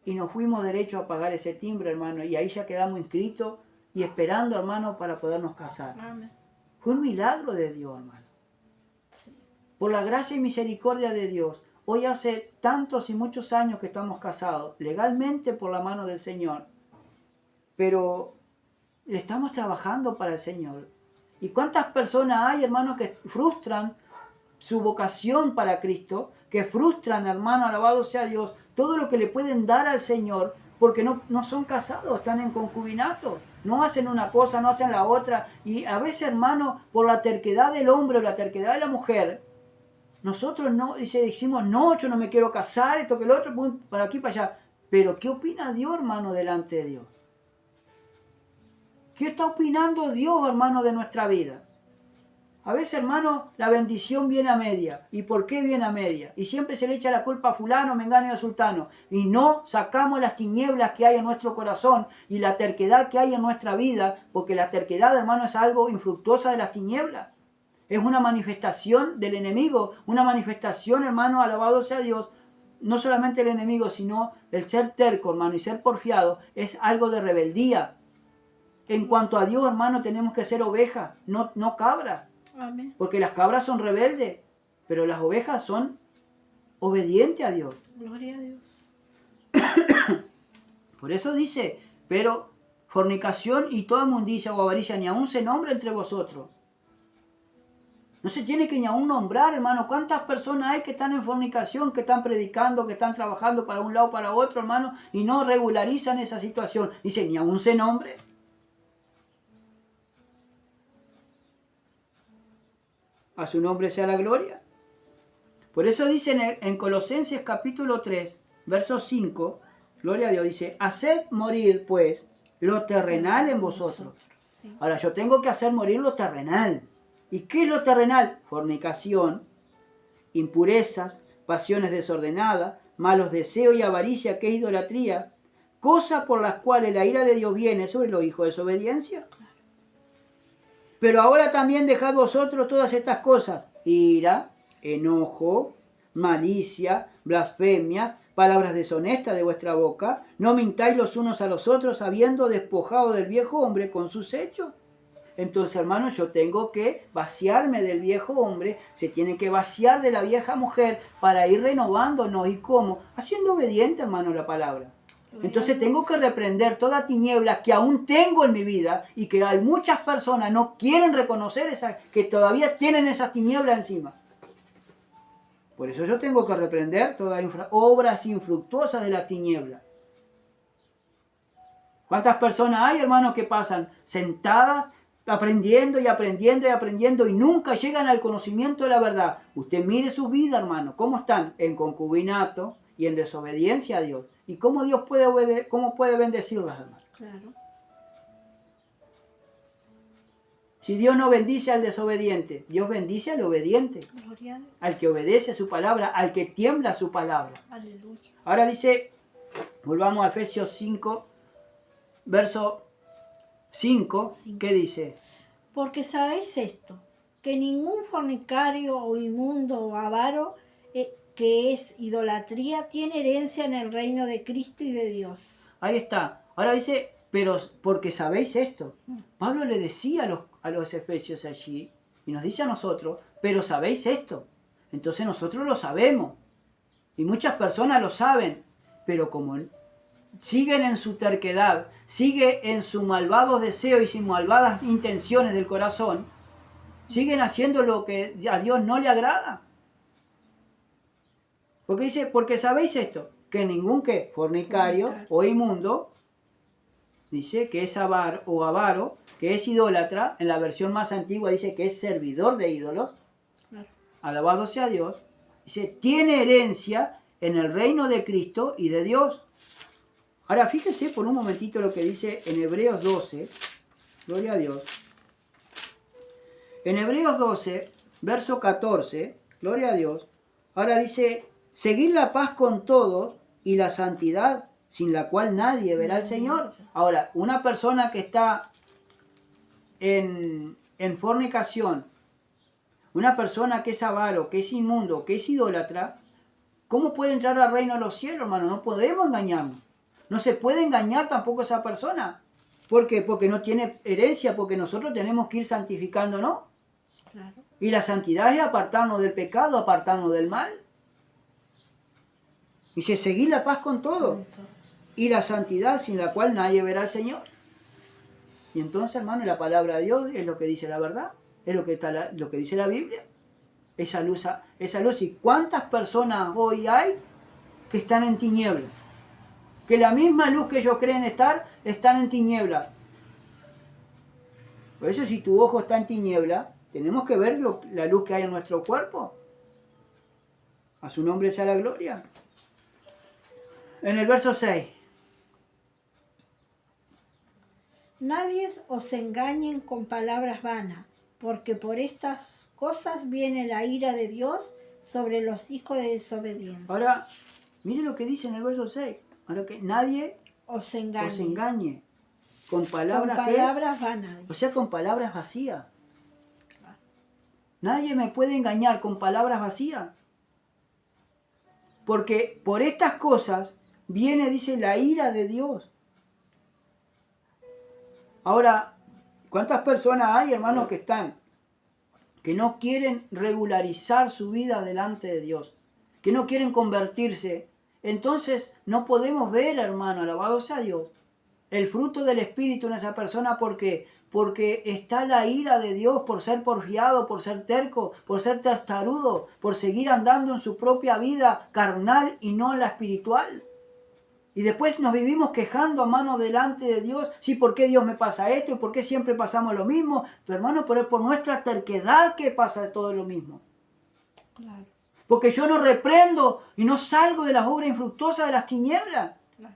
y nos fuimos derecho a pagar ese timbre, hermano, y ahí ya quedamos inscritos y esperando, hermano, para podernos casar. Amén. Fue un milagro de Dios, hermano. Sí. Por la gracia y misericordia de Dios, hoy hace tantos y muchos años que estamos casados, legalmente por la mano del Señor, pero estamos trabajando para el Señor. ¿Y cuántas personas hay, hermano, que frustran su vocación para Cristo, que frustran, hermano, alabado sea Dios, todo lo que le pueden dar al Señor, porque no son casados, están en concubinato, no hacen una cosa, no hacen la otra, y a veces, hermano, por la terquedad del hombre o la terquedad de la mujer, nosotros no, decimos, no, yo no me quiero casar, esto que el otro, para aquí, para allá. Pero, ¿qué opina Dios, hermano, delante de Dios? ¿Qué está opinando Dios, hermano, de nuestra vida? A veces, hermano, la bendición viene a media. ¿Y por qué viene a media? Y siempre se le echa la culpa a fulano, mengano y a sultano. Y no sacamos las tinieblas que hay en nuestro corazón y la terquedad que hay en nuestra vida, porque la terquedad, hermano, es algo infructuosa de las tinieblas. Es una manifestación del enemigo, una manifestación, hermano, alabado sea Dios. No solamente el enemigo, sino el ser terco, hermano, y ser porfiado, es algo de rebeldía. En cuanto a Dios, hermano, tenemos que ser ovejas, no cabras. Amén. Porque las cabras son rebeldes, pero las ovejas son obedientes a Dios. Gloria a Dios. Por eso dice, pero fornicación y toda inmundicia o avaricia ni aún se nombra entre vosotros. No se tiene que ni aún nombrar, hermano. ¿Cuántas personas hay que están en fornicación, que están predicando, que están trabajando para un lado, para otro, hermano, y no regularizan esa situación? Dice, ni aún se nombre. A su nombre sea la gloria. Por eso dice en Colosenses capítulo 3, verso 5, gloria a Dios, dice, haced morir pues lo terrenal en vosotros. Sí. Ahora yo tengo que hacer morir lo terrenal. ¿Y qué es lo terrenal? Fornicación, impurezas, pasiones desordenadas, malos deseos y avaricia, que es idolatría, cosas por las cuales la ira de Dios viene sobre los hijos de desobediencia. Pero ahora también dejad vosotros todas estas cosas, ira, enojo, malicia, blasfemias, palabras deshonestas de vuestra boca, no mintáis los unos a los otros, habiendo despojado del viejo hombre con sus hechos. Entonces, hermanos, yo tengo que vaciarme del viejo hombre, se tiene que vaciar de la vieja mujer para ir renovándonos. ¿Y cómo? Haciendo obediente, hermano, la palabra. Entonces tengo que reprender toda tiniebla que aún tengo en mi vida y que hay muchas personas no quieren reconocer que todavía tienen esa tiniebla encima. Por eso yo tengo que reprender todas obras infructuosas de la tiniebla. ¿Cuántas personas hay, hermanos, que pasan sentadas aprendiendo y aprendiendo y aprendiendo y nunca llegan al conocimiento de la verdad? Usted mire su vida, hermano, cómo están en concubinato y en desobediencia a Dios. ¿Y cómo Dios cómo puede bendecirlas, hermano? Claro. Si Dios no bendice al desobediente, Dios bendice al obediente. Gloria a Dios. Al que obedece su palabra, al que tiembla su palabra. Aleluya. Ahora dice, volvamos a Efesios 5, verso 5, ¿qué dice? Porque sabéis esto, que ningún fornicario o inmundo o avaro, que es idolatría, tiene herencia en el reino de Cristo y de Dios. Ahí está. Ahora dice, pero porque sabéis esto. Pablo le decía a los efesios allí, y nos dice a nosotros, pero sabéis esto. Entonces nosotros lo sabemos. Y muchas personas lo saben. pero como siguen en su terquedad, siguen en sus malvados deseos y sus malvadas intenciones del corazón, siguen haciendo lo que a Dios no le agrada. Porque dice, porque sabéis esto, que ningún que fornicario o inmundo, dice que es avaro, que es idólatra, en la versión más antigua dice que es servidor de ídolos, alabado sea Dios, dice, tiene herencia en el reino de Cristo y de Dios. Ahora fíjese por un momentito lo que dice en Hebreos 12, gloria a Dios. En Hebreos 12, verso 14, gloria a Dios, ahora dice, seguid la paz con todos y la santidad, sin la cual nadie verá al Señor. Ahora, una persona que está en fornicación, una persona que es avaro, que es inmundo, que es idólatra, ¿cómo puede entrar al reino de los cielos, hermano? No podemos engañarnos. No se puede engañar tampoco a esa persona. ¿Por qué? Porque no tiene herencia, porque nosotros tenemos que ir santificándonos. Claro. Y la santidad es apartarnos del pecado, apartarnos del mal. Dice, seguir la paz con todo. Y la santidad sin la cual nadie verá al Señor. Y entonces, hermano, la palabra de Dios es lo que dice la verdad. Es lo que dice la Biblia. Esa luz. ¿Y cuántas personas hoy hay que están en tinieblas? Que la misma luz que ellos creen estar, están en tinieblas. Por eso si tu ojo está en tiniebla, tenemos que ver la luz que hay en nuestro cuerpo. A su nombre sea la gloria. En el verso 6. Nadie os engañen con palabras vanas, porque por estas cosas viene la ira de Dios sobre los hijos de desobediencia. Ahora, mire lo que dice en el verso 6. Ahora que nadie os engañe con palabras vanas. O sea, con palabras vacías. Nadie me puede engañar con palabras vacías. Porque por estas cosas viene, dice, la ira de Dios. Ahora, ¿cuántas personas hay, hermanos, que no quieren regularizar su vida delante de Dios? Que no quieren convertirse. Entonces no podemos ver, hermano, alabado sea Dios, el fruto del Espíritu en esa persona. Porque está la ira de Dios por ser porfiado, por ser terco, por ser testarudo, por seguir andando en su propia vida carnal y no en la espiritual. Y después nos vivimos quejando a mano delante de Dios. Sí, ¿por qué Dios me pasa esto? ¿Y por qué siempre pasamos lo mismo? Pero hermano, pero es por nuestra terquedad que pasa todo lo mismo. Claro. Porque yo no reprendo y no salgo de las obras infructuosas de las tinieblas. Claro.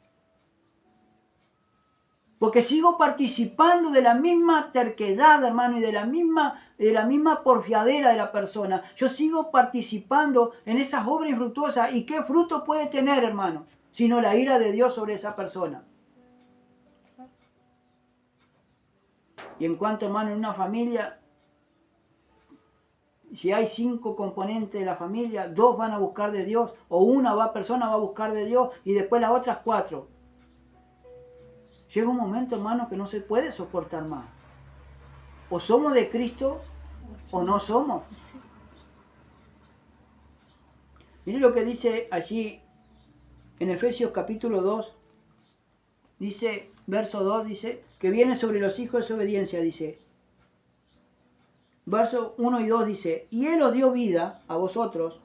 Porque sigo participando de la misma terquedad, hermano, y de la misma porfiadera de la persona. Yo sigo participando en esas obras infructuosas. ¿Y qué fruto puede tener, hermano? Sino la ira de Dios sobre esa persona. Y en cuanto, hermano, en una familia, si hay 5 componentes de la familia, 2 van a buscar de Dios, o una persona va a buscar de Dios, y después las otras 4. Llega un momento, hermano, que no se puede soportar más. O somos de Cristo, o no somos. Mire lo que dice allí en Efesios capítulo 2, dice, verso 2, dice, que viene sobre los hijos de desobediencia, dice. Verso 1 y 2 dice, y Él os dio vida a vosotros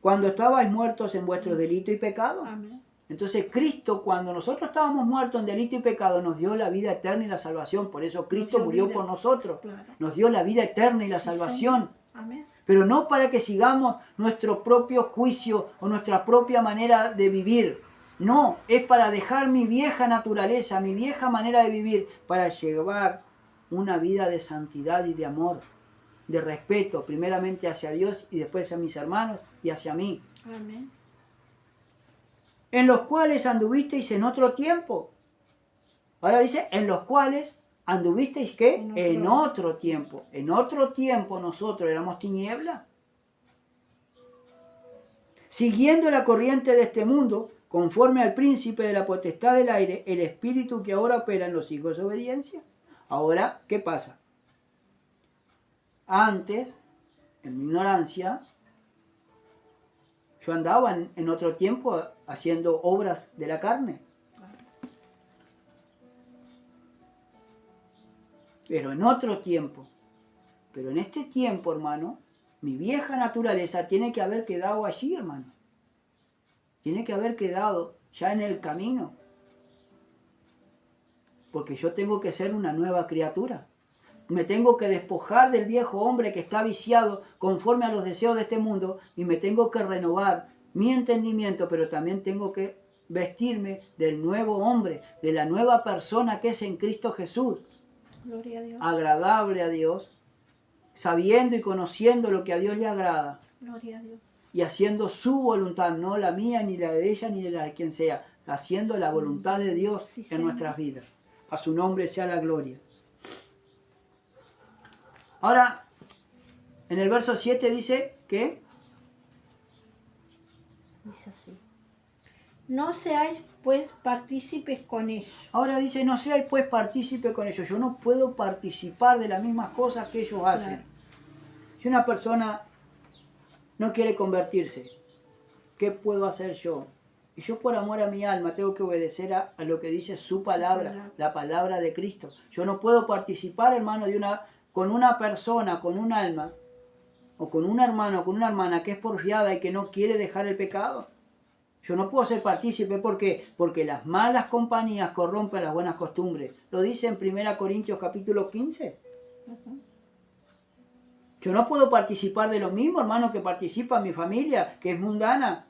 cuando estabais muertos en vuestros delitos y pecados. Amén. Entonces Cristo, cuando nosotros estábamos muertos en delito y pecado, nos dio la vida eterna y la salvación. Por eso Cristo murió por nosotros. Claro. Nos dio la vida eterna y la salvación. Amén. Pero no para que sigamos nuestro propio juicio o nuestra propia manera de vivir. No, es para dejar mi vieja naturaleza, mi vieja manera de vivir, para llevar una vida de santidad y de amor, de respeto, primeramente hacia Dios y después hacia mis hermanos y hacia mí. Amén. En los cuales anduvisteis en otro tiempo. Ahora dice, en los cuales anduvisteis, ¿qué? En otro tiempo. En otro tiempo nosotros éramos tinieblas. Siguiendo la corriente de este mundo, conforme al príncipe de la potestad del aire, el espíritu que ahora opera en los hijos de obediencia. Ahora, ¿qué pasa? Antes, en mi ignorancia, Yo andaba en otro tiempo haciendo obras de la carne. Pero en otro tiempo. Pero en este tiempo, hermano, mi vieja naturaleza tiene que haber quedado allí, hermano. Tiene que haber quedado ya en el camino. Porque yo tengo que ser una nueva criatura. Me tengo que despojar del viejo hombre que está viciado conforme a los deseos de este mundo y me tengo que renovar mi entendimiento, pero también tengo que vestirme del nuevo hombre, de la nueva persona que es en Cristo Jesús. Gloria a Dios. Agradable a Dios, sabiendo y conociendo lo que a Dios le agrada. Gloria a Dios. Y haciendo su voluntad, no la mía, ni la de ella, ni de la de quien sea, haciendo la voluntad de Dios Sí, en Señor. nuestras vidas. A su nombre sea la gloria. Ahora, en el verso 7 dice que Dice así. No seáis pues partícipes con ellos. ahora dice, no seáis pues partícipe con ellos. Yo no puedo participar de las mismas cosas que ellos hacen. Claro. Si una persona no quiere convertirse, ¿qué puedo hacer yo? Y yo por amor a mi alma tengo que obedecer a lo que dice su palabra, la palabra de Cristo. Yo no puedo participar, hermano, con una persona, con un alma, o con un hermano, con una hermana que es porfiada y que no quiere dejar el pecado. Yo no puedo ser partícipe, ¿por qué? Porque las malas compañías corrompen las buenas costumbres. Lo dice en 1 Corintios capítulo 15. Yo no puedo participar de lo mismo, hermano, que participa mi familia, que es mundana.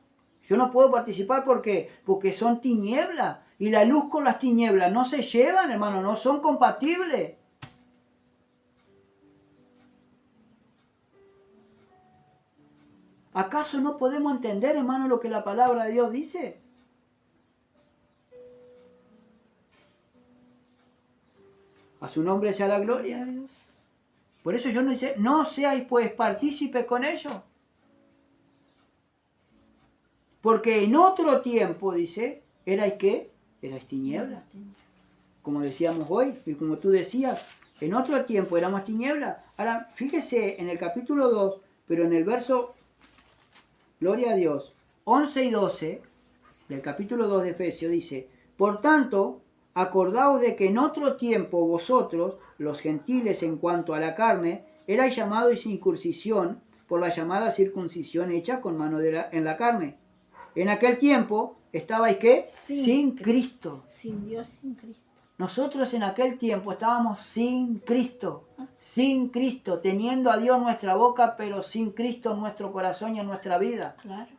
Yo no puedo participar porque son tinieblas. Y la luz con las tinieblas no se llevan, hermano, no son compatibles. ¿Acaso no podemos entender, hermano, lo que la palabra de Dios dice? A su nombre sea la gloria. Gloria a Dios. Por eso yo no dice, no seáis pues partícipes con ellos. Porque en otro tiempo, dice, ¿erais qué? Erais tinieblas. Como decíamos hoy, y como tú decías, en otro tiempo éramos tinieblas. Ahora, fíjese en el capítulo 2, pero en el verso, gloria a Dios, 11 y 12, del capítulo 2 de Efesios, dice, por tanto, acordaos de que en otro tiempo vosotros, los gentiles en cuanto a la carne, erais llamados incircuncisión por la llamada circuncisión hecha con mano en la carne. En aquel tiempo estabais ¿qué? Sin Cristo. Sin Dios, sin Cristo. Nosotros en aquel tiempo estábamos sin Cristo, teniendo a Dios en nuestra boca, pero sin Cristo en nuestro corazón y en nuestra vida. Claro.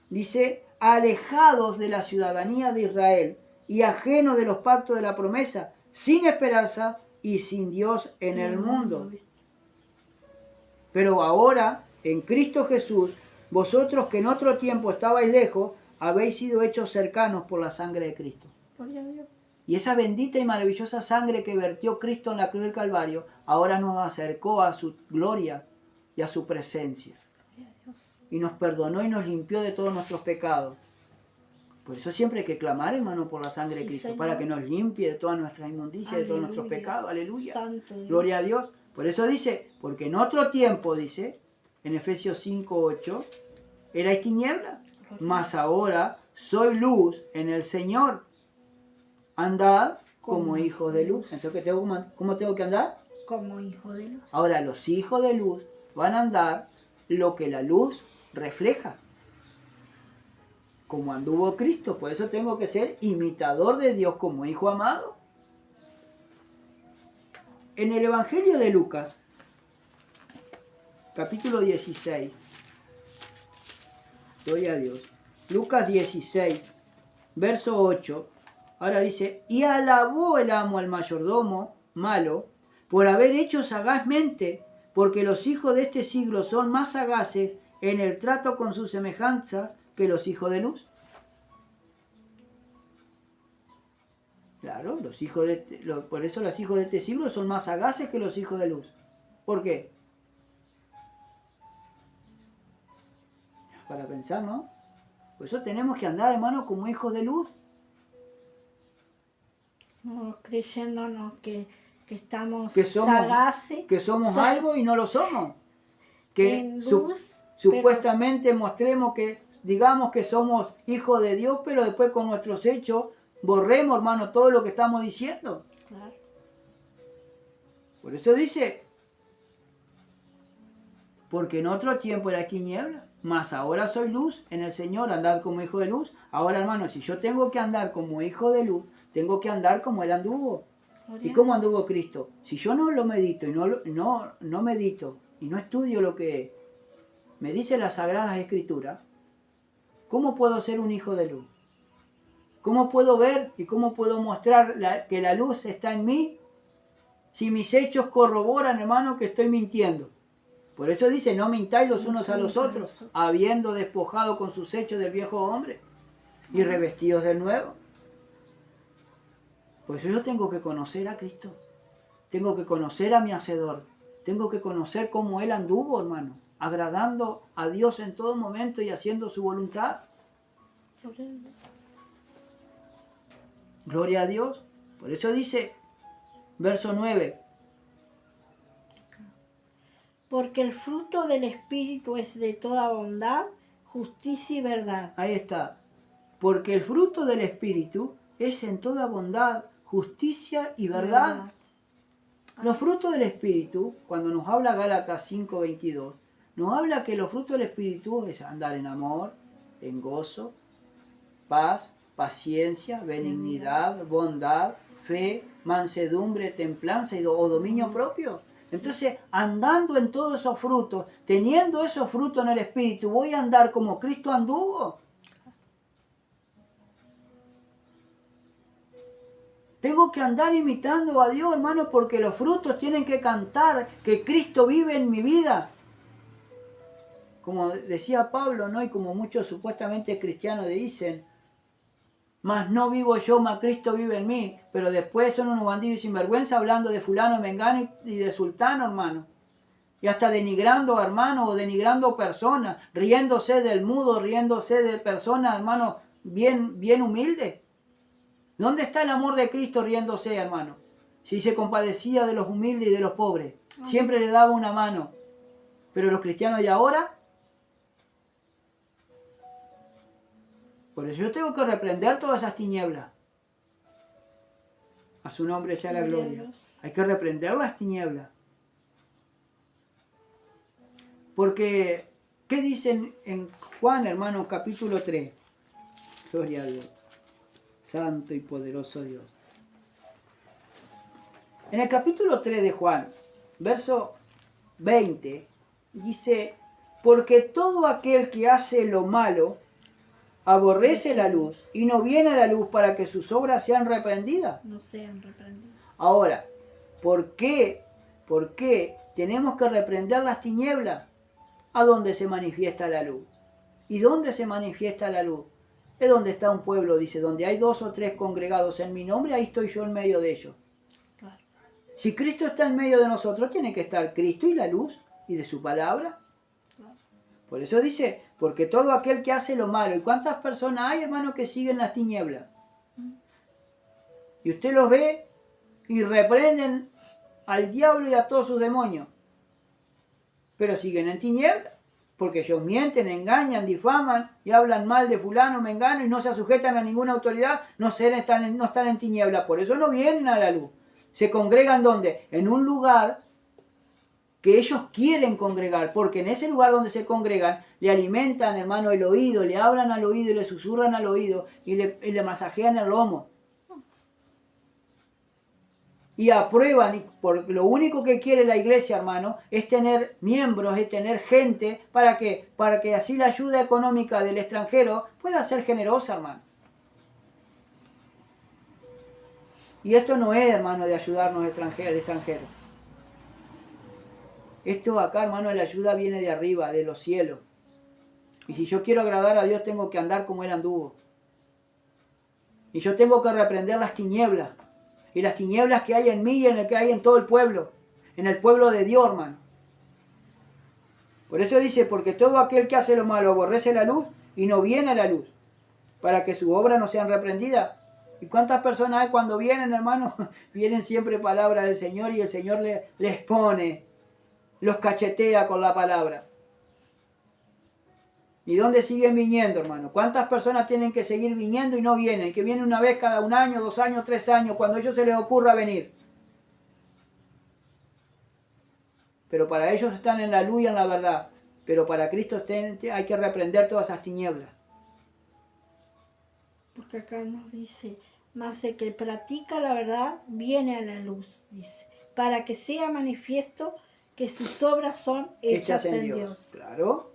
Dice, alejados de la ciudadanía de Israel y ajenos de los pactos de la promesa, sin esperanza y sin Dios en el mundo. Pero ahora, en Cristo Jesús, vosotros que en otro tiempo estabais lejos, habéis sido hechos cercanos por la sangre de Cristo. Gloria a Dios. Y esa bendita y maravillosa sangre que vertió Cristo en la cruz del Calvario, ahora nos acercó a su gloria y a su presencia. Gloria a Dios. Y nos perdonó y nos limpió de todos nuestros pecados. Por eso siempre hay que clamar, hermano, por la sangre de Cristo, Señor. para que nos limpie de todas nuestras inmundicias, de todos nuestros Aleluya. pecados. Aleluya. Santo Dios. Gloria a Dios. Por eso dice, porque en otro tiempo, dice, en Efesios 5:8, erais tinieblas, mas ahora soy luz en el Señor. Andad como hijos de luz. Entonces, ¿cómo tengo que andar? Como hijo de luz. Ahora, los hijos de luz van a andar lo que la luz refleja. Como anduvo Cristo. Por eso tengo que ser imitador de Dios como hijo amado. En el Evangelio de Lucas, capítulo 16. Gloria a Dios. Lucas 16, verso 8. Ahora dice, y alabó el amo al mayordomo malo por haber hecho sagazmente, porque los hijos de este siglo son más sagaces en el trato con sus semejanzas que los hijos de luz. Claro, por eso los hijos de este siglo son más sagaces que los hijos de luz. ¿Por qué? Para pensar, ¿no? Por eso tenemos que andar, hermano, como hijos de luz. No, creyéndonos que estamos Que somos sagaces. Que somos algo y no lo somos. Que en luz Supuestamente mostremos que, digamos que somos hijos de Dios, pero después con nuestros hechos borremos, hermano, todo lo que estamos diciendo. Claro. Por eso dice, porque en otro tiempo era tiniebla, mas ahora soy luz en el Señor, andad como hijo de luz. Ahora, hermano, si yo tengo que andar como hijo de luz, tengo que andar como Él anduvo. ¿Y cómo anduvo Cristo? Si yo no lo medito y no medito y no estudio lo que me dice las Sagradas Escrituras, ¿cómo puedo ser un hijo de luz? ¿Cómo puedo ver y cómo puedo mostrar que la luz está en mí si mis hechos corroboran, hermano, que estoy mintiendo? Por eso dice, no mintáis los unos a los otros, habiendo despojado con sus hechos del viejo hombre y revestidos del nuevo. Por eso yo tengo que conocer a Cristo, tengo que conocer a mi Hacedor, tengo que conocer cómo Él anduvo, hermano, agradando a Dios en todo momento y haciendo su voluntad. Gloria a Dios. Por eso dice, verso 9. Porque el fruto del Espíritu es de toda bondad, justicia y verdad. Ahí está. Porque el fruto del Espíritu es en toda bondad, justicia y verdad. Los frutos del Espíritu, cuando nos habla Gálatas 5:22, nos habla que los frutos del Espíritu es andar en amor, en gozo, paz, paciencia, benignidad, bondad, fe, mansedumbre, templanza o dominio propio. Entonces, andando en todos esos frutos, teniendo esos frutos en el Espíritu, voy a andar como Cristo anduvo. Tengo que andar imitando a Dios, hermano, porque los frutos tienen que cantar que Cristo vive en mi vida. Como decía Pablo, ¿no? Y como muchos supuestamente cristianos dicen, mas no vivo yo, mas Cristo vive en mí. Pero después son unos bandidos sinvergüenza hablando de fulano, mengano y de sultano, hermano. Y hasta denigrando a hermanos o denigrando personas, riéndose del mudo, riéndose de personas, hermano, bien humildes. ¿Dónde está el amor de Cristo riéndose, hermano? Si se compadecía de los humildes y de los pobres. Siempre le daba una mano. Pero los cristianos de ahora... Por eso yo tengo que reprender todas esas tinieblas. A su nombre sea la gloria. Hay que reprender las tinieblas. Porque, ¿qué dicen en Juan, hermano, capítulo 3? Gloria a Dios. Santo y poderoso Dios. En el capítulo 3 de Juan, verso 20, dice, porque todo aquel que hace lo malo, aborrece la luz y no viene a la luz para que sus obras sean reprendidas. No sean reprendidas. Ahora, ¿por qué tenemos que reprender las tinieblas? ¿A dónde se manifiesta la luz? ¿Y dónde se manifiesta la luz? Es donde está un pueblo, dice, donde hay 2 o 3 congregados en mi nombre, ahí estoy yo en medio de ellos. Claro. Si Cristo está en medio de nosotros, tiene que estar Cristo y la luz y de su palabra. Claro. Por eso dice, porque todo aquel que hace lo malo, ¿y cuántas personas hay, hermano, que siguen las tinieblas? Y usted los ve y reprenden al diablo y a todos sus demonios. Pero siguen en tinieblas, porque ellos mienten, engañan, difaman y hablan mal de fulano, mengano y no se sujetan a ninguna autoridad, no están en tinieblas. Por eso no vienen a la luz. Se congregan ¿dónde? En un lugar que ellos quieren congregar, porque en ese lugar donde se congregan, le alimentan, hermano, el oído, le hablan al oído y le susurran al oído y le masajean el lomo. Y aprueban, y por lo único que quiere la iglesia, hermano, es tener miembros, es tener gente, ¿para qué? Para que así la ayuda económica del extranjero pueda ser generosa, hermano. Y esto no es, hermano, de ayudarnos al extranjero. Esto acá, hermano, la ayuda viene de arriba, de los cielos. Y si yo quiero agradar a Dios, tengo que andar como Él anduvo. Y yo tengo que reprender las tinieblas. Y las tinieblas que hay en mí y en el que hay en todo el pueblo. En el pueblo de Dios, hermano. Por eso dice, porque todo aquel que hace lo malo aborrece la luz y no viene a la luz, para que sus obras no sean reprendidas. ¿Y cuántas personas hay cuando vienen, hermano? Vienen siempre palabras del Señor y el Señor les pone, los cachetea con la palabra. ¿Y dónde siguen viniendo, hermano? ¿Cuántas personas tienen que seguir viniendo y no vienen? Que vienen una vez cada 1 año, 2 años, 3 años, cuando a ellos se les ocurra venir. Pero para ellos están en la luz y en la verdad. Pero para Cristo hay que reprender todas esas tinieblas. Porque acá nos dice, mas el que practica la verdad viene a la luz, dice, para que sea manifiesto que sus obras son hechas en Dios. Claro.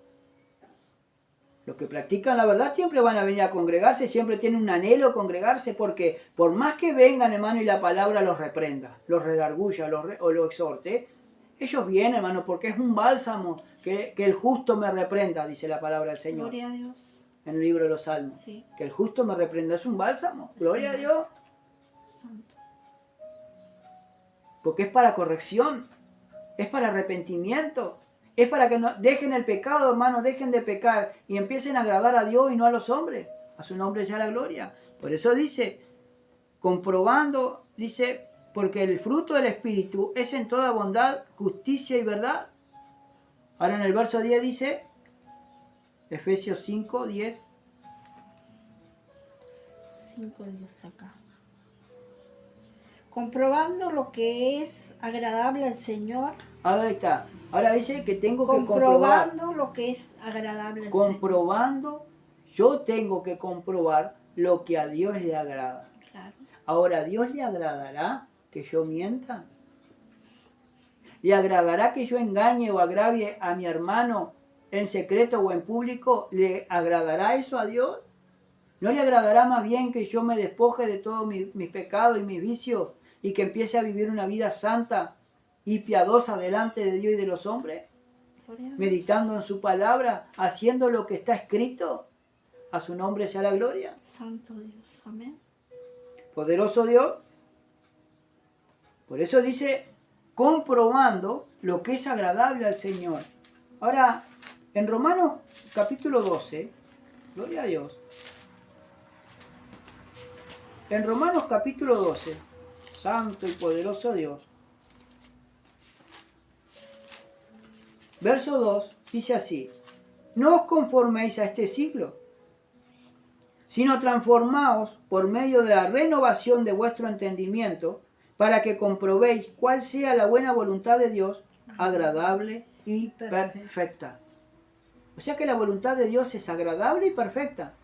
Los que practican la verdad siempre van a venir a congregarse, siempre tienen un anhelo de congregarse, porque por más que vengan, hermano, y la palabra los reprenda, los redarguya o los exhorte, ellos vienen, hermano, porque es un bálsamo que el justo me reprenda, dice la palabra del Señor. Gloria a Dios. En el libro de los Salmos. Sí. Que el justo me reprenda, es un bálsamo. Gloria a Dios. Santo. Porque es para corrección, es para arrepentimiento. Es para que no dejen el pecado, hermano, dejen de pecar y empiecen a agradar a Dios y no a los hombres. A su nombre sea la gloria. Por eso dice, comprobando, dice, porque el fruto del Espíritu es en toda bondad, justicia y verdad. Ahora en el verso 10 dice, Efesios 5, 10. 5 Dios acá. Comprobando lo que es agradable al Señor. Ahí está. Ahora dice que tengo que comprobar. Comprobando lo que es agradable al Comprobando, yo tengo que comprobar lo que a Dios le agrada. Claro. Ahora, ¿a Dios le agradará que yo mienta? ¿Le agradará que yo engañe o agravie a mi hermano en secreto o en público? ¿Le agradará eso a Dios? ¿No le agradará más bien que yo me despoje de todos mis pecados y mis vicios y que empiece a vivir una vida santa y piadosa delante de Dios y de los hombres? Meditando en su palabra, haciendo lo que está escrito. A su nombre sea la gloria. Santo Dios, amén. Poderoso Dios. Por eso dice, comprobando lo que es agradable al Señor. Ahora, en Romanos capítulo 12, gloria a Dios. En Romanos capítulo 12, santo y poderoso Dios. Verso 2 dice así, no os conforméis a este siglo, sino transformaos por medio de la renovación de vuestro entendimiento, para que comprobéis cuál sea la buena voluntad de Dios, agradable y perfecta. O sea que la voluntad de Dios es agradable y perfecta.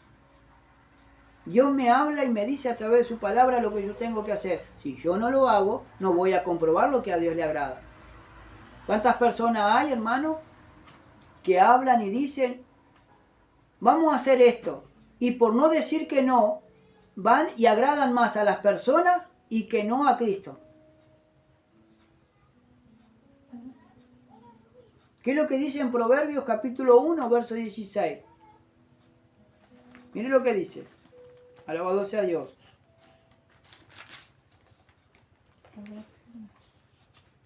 Dios me habla y me dice a través de su palabra lo que yo tengo que hacer. Si yo no lo hago, no voy a comprobar lo que a Dios le agrada. ¿Cuántas personas hay, hermano, que hablan y dicen, vamos a hacer esto? Y por no decir que no, van y agradan más a las personas y que no a Cristo. ¿Qué es lo que dice en Proverbios capítulo 1, verso 16? Mire lo que dice. Alabado sea Dios.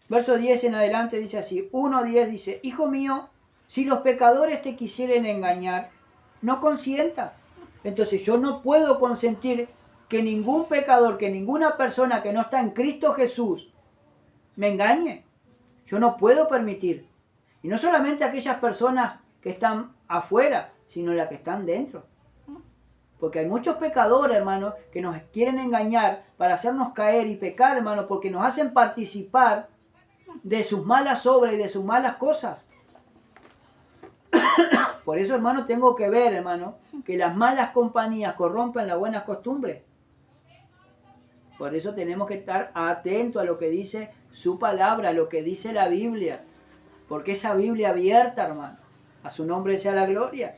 Verso 10 en adelante dice así. 1:10 dice, hijo mío, si los pecadores te quisieren engañar, no consienta. Entonces yo no puedo consentir que ningún pecador, que ninguna persona que no está en Cristo Jesús me engañe. Yo no puedo permitir. Y no solamente aquellas personas que están afuera, sino las que están dentro. Porque hay muchos pecadores, hermano, que nos quieren engañar para hacernos caer y pecar, hermano, porque nos hacen participar de sus malas obras y de sus malas cosas. Por eso, hermano, tengo que ver, hermano, que las malas compañías corrompen las buenas costumbres. Por eso tenemos que estar atentos a lo que dice su palabra, a lo que dice la Biblia. Porque esa Biblia abierta, hermano, a su nombre sea la gloria.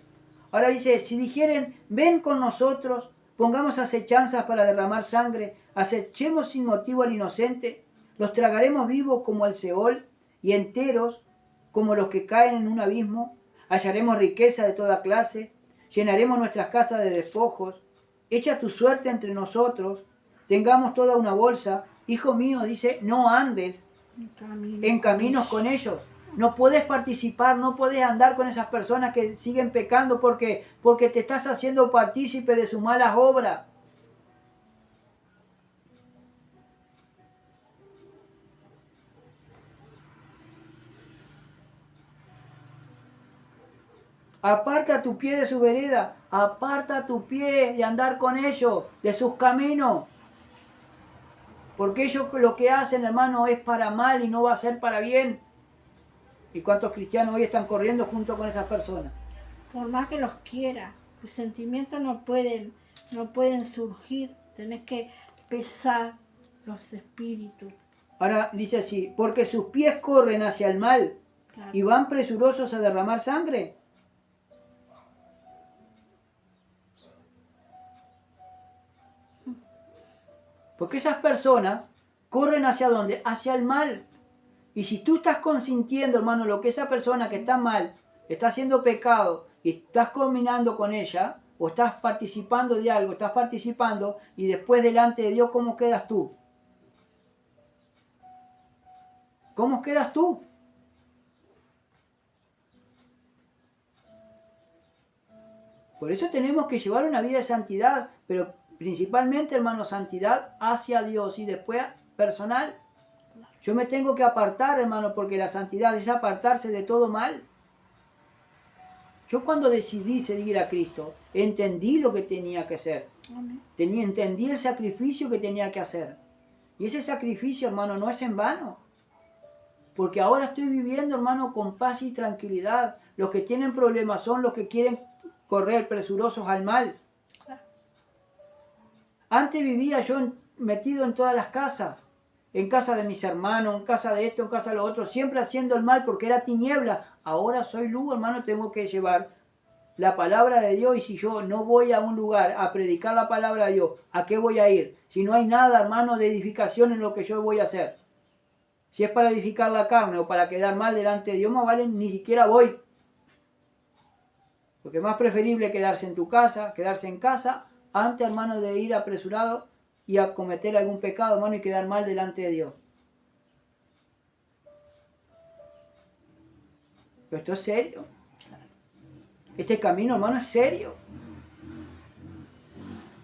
Ahora dice, si dijeren, ven con nosotros, pongamos acechanzas para derramar sangre, acechemos sin motivo al inocente, los tragaremos vivos como el Seol y enteros como los que caen en un abismo, hallaremos riqueza de toda clase, llenaremos nuestras casas de despojos, echa tu suerte entre nosotros, tengamos toda una bolsa. Hijo mío, dice, no andes en caminos con ellos. No puedes participar, no puedes andar con esas personas que siguen pecando porque te estás haciendo partícipe de sus malas obras. Aparta tu pie de su vereda. Aparta tu pie de andar con ellos, de sus caminos. Porque ellos lo que hacen, hermano, es para mal y no va a ser para bien. ¿Y cuántos cristianos hoy están corriendo junto con esas personas? Por más que los quiera, tus sentimientos no pueden surgir. Tenés que pesar los espíritus. Ahora dice así, porque sus pies corren hacia el mal Claro. y van presurosos a derramar sangre. Porque esas personas corren hacia dónde? Hacia el mal. Y si tú estás consintiendo, hermano, lo que esa persona que está mal, está haciendo pecado, y estás combinando con ella, o estás participando de algo, estás participando, y después delante de Dios, ¿cómo quedas tú? ¿Cómo quedas tú? Por eso tenemos que llevar una vida de santidad, pero principalmente, hermano, santidad hacia Dios y después personal. Yo me tengo que apartar, hermano, porque la santidad es apartarse de todo mal. Yo cuando decidí seguir a Cristo, entendí lo que tenía que hacer. Amén. Entendí el sacrificio que tenía que hacer. Y ese sacrificio, hermano, no es en vano. Porque ahora estoy viviendo, hermano, con paz y tranquilidad. Los que tienen problemas son los que quieren correr presurosos al mal. Antes vivía yo metido en todas las casas. En casa de mis hermanos, en casa de esto, en casa de lo otro. Siempre haciendo el mal porque era tiniebla. Ahora soy luz, hermano, tengo que llevar la palabra de Dios. Y si yo no voy a un lugar a predicar la palabra de Dios, ¿a qué voy a ir? Si no hay nada, hermano, de edificación en lo que yo voy a hacer. Si es para edificar la carne o para quedar mal delante de Dios, más vale, ni siquiera voy. Porque es más preferible quedarse en tu casa, quedarse en casa, antes, hermano, de ir apresurado y a cometer algún pecado, hermano, y quedar mal delante de Dios. Pero esto es serio. Este camino, hermano, es serio.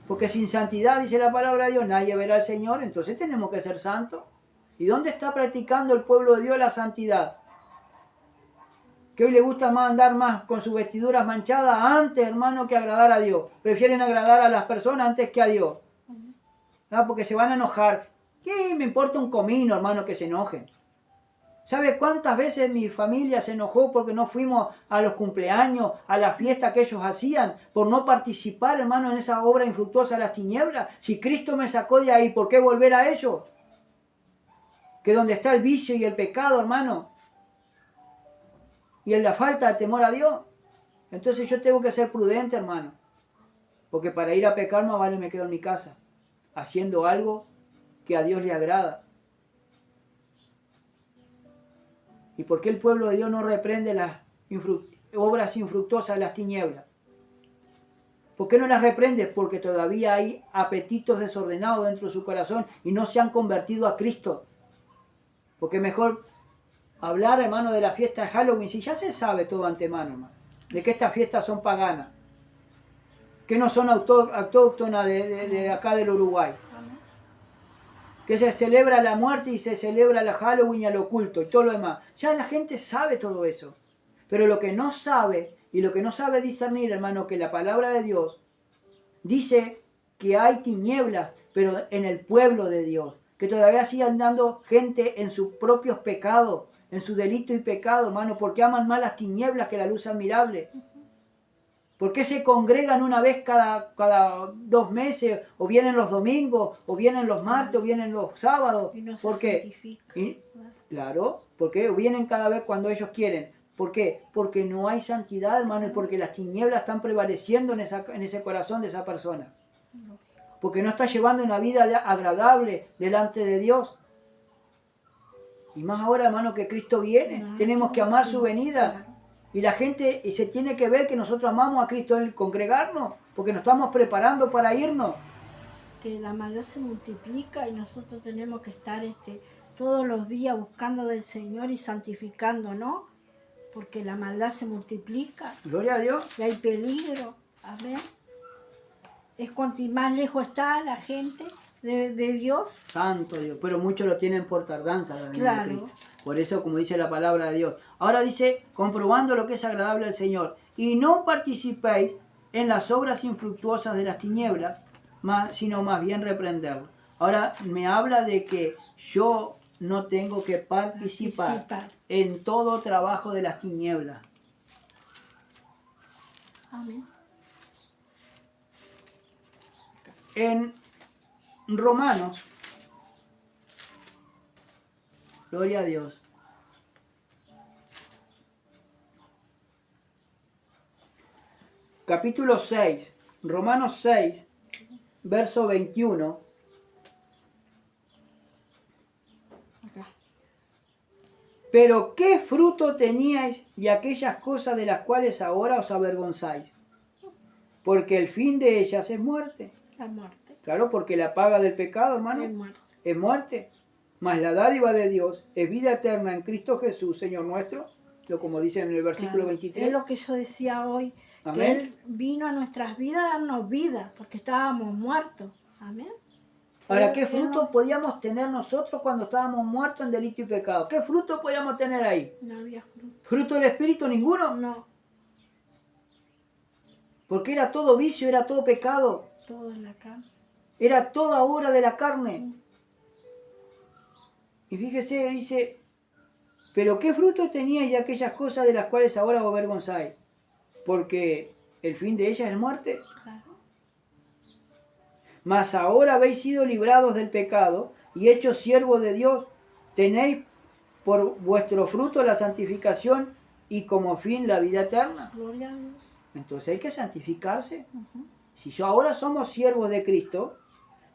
Porque sin santidad, dice la palabra de Dios, nadie verá al Señor. Entonces tenemos que ser santos. ¿Y dónde está practicando el pueblo de Dios la santidad? Que hoy le gusta más andar más con sus vestiduras manchadas antes, hermano, que agradar a Dios. Prefieren agradar a las personas antes que a Dios. ¿Ah? Porque se van a enojar. ¿Qué me importa un comino, hermano, que se enojen? ¿Sabe cuántas veces mi familia se enojó porque no fuimos a los cumpleaños, a la fiesta que ellos hacían, por no participar, hermano, en esa obra infructuosa de las tinieblas? Si Cristo me sacó de ahí, ¿por qué volver a ello? Que donde está el vicio y el pecado, hermano, y en la falta de temor a Dios, entonces yo tengo que ser prudente, hermano, porque para ir a pecar más vale me quedo en mi casa, haciendo algo que a Dios le agrada. ¿Y por qué el pueblo de Dios no reprende las obras infructuosas de las tinieblas? ¿Por qué no las reprende? Porque todavía hay apetitos desordenados dentro de su corazón y no se han convertido a Cristo. Porque mejor hablar, hermano, de la fiesta de Halloween, si ya se sabe todo antemano, hermano, de que estas fiestas son paganas, que no son autóctonas de acá del Uruguay, que se celebra la muerte y se celebra la Halloween y el oculto y todo lo demás. Ya la gente sabe todo eso, pero lo que no sabe y lo que no sabe discernir, hermano, que la palabra de Dios dice que hay tinieblas, pero en el pueblo de Dios, que todavía sigue andando gente en sus propios pecados, en su delito y pecado, hermano, porque aman más las tinieblas que la luz admirable. ¿Por qué se congregan una vez cada 2 meses? O vienen los domingos, o vienen los martes, o vienen los sábados. Y no se ¿Por qué? Claro, porque vienen cada vez cuando ellos quieren. ¿Por qué? Porque no hay santidad, hermano, y porque las tinieblas están prevaleciendo en ese corazón de esa persona. Porque no está llevando una vida agradable delante de Dios. Y más ahora, hermano, que Cristo viene. Tenemos que amar su venida. Y la gente se tiene que ver que nosotros amamos a Cristo, el congregarnos, porque nos estamos preparando para irnos. Que la maldad se multiplica y nosotros tenemos que estar todos los días buscando del Señor y santificando, ¿no? Porque la maldad se multiplica. Gloria a Dios. Y hay peligro. Amén. Es cuanto más lejos está la gente de Dios. Santo Dios. Pero muchos lo tienen por tardanza. Claro. Cristo. Por eso, como dice la palabra de Dios. Ahora dice, comprobando lo que es agradable al Señor. y no participéis en las obras infructuosas de las tinieblas, sino más bien reprenderlas. Ahora me habla de que yo no tengo que participar en todo trabajo de las tinieblas. Amén. En Romanos, gloria a Dios, capítulo 6, Romanos 6, verso 21. Acá. Pero ¿qué fruto teníais de aquellas cosas de las cuales ahora os avergonzáis? Porque el fin de ellas es muerte. La muerte. Claro, porque la paga del pecado, hermano, Es muerte. es muerte. Mas la dádiva de Dios es vida eterna en Cristo Jesús, Señor nuestro. Como dice en el versículo 23. Es lo que yo decía hoy. Amén. Que Él vino a nuestras vidas a darnos vida, porque estábamos muertos. Amén. Ahora, ¿qué fruto podíamos tener nosotros cuando estábamos muertos en delito y pecado? ¿Qué fruto podíamos tener ahí? No había fruto. ¿Fruto del Espíritu? Ninguno. No. Porque era todo vicio, era todo pecado. Todo en la carne. Era toda obra de la carne. Y fíjese, dice, pero ¿qué fruto teníais de aquellas cosas de las cuales ahora os avergonzáis? Porque el fin de ellas es muerte. Claro. Mas ahora habéis sido librados del pecado y hechos siervos de Dios. Tenéis por vuestro fruto la santificación y como fin la vida eterna. Gloria a Dios. Entonces hay que santificarse. Si yo ahora somos siervos de Cristo,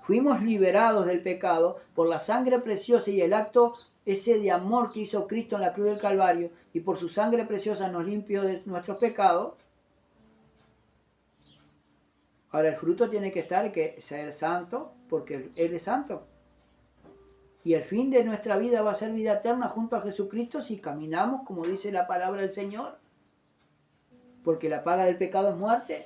fuimos liberados del pecado por la sangre preciosa y el acto ese de amor que hizo Cristo en la cruz del Calvario, y por su sangre preciosa nos limpió de nuestros pecados. Ahora el fruto tiene que estar que ser santo, porque Él es santo. Y el fin de nuestra vida va a ser vida eterna junto a Jesucristo si caminamos como dice la palabra del Señor. Porque la paga del pecado es muerte.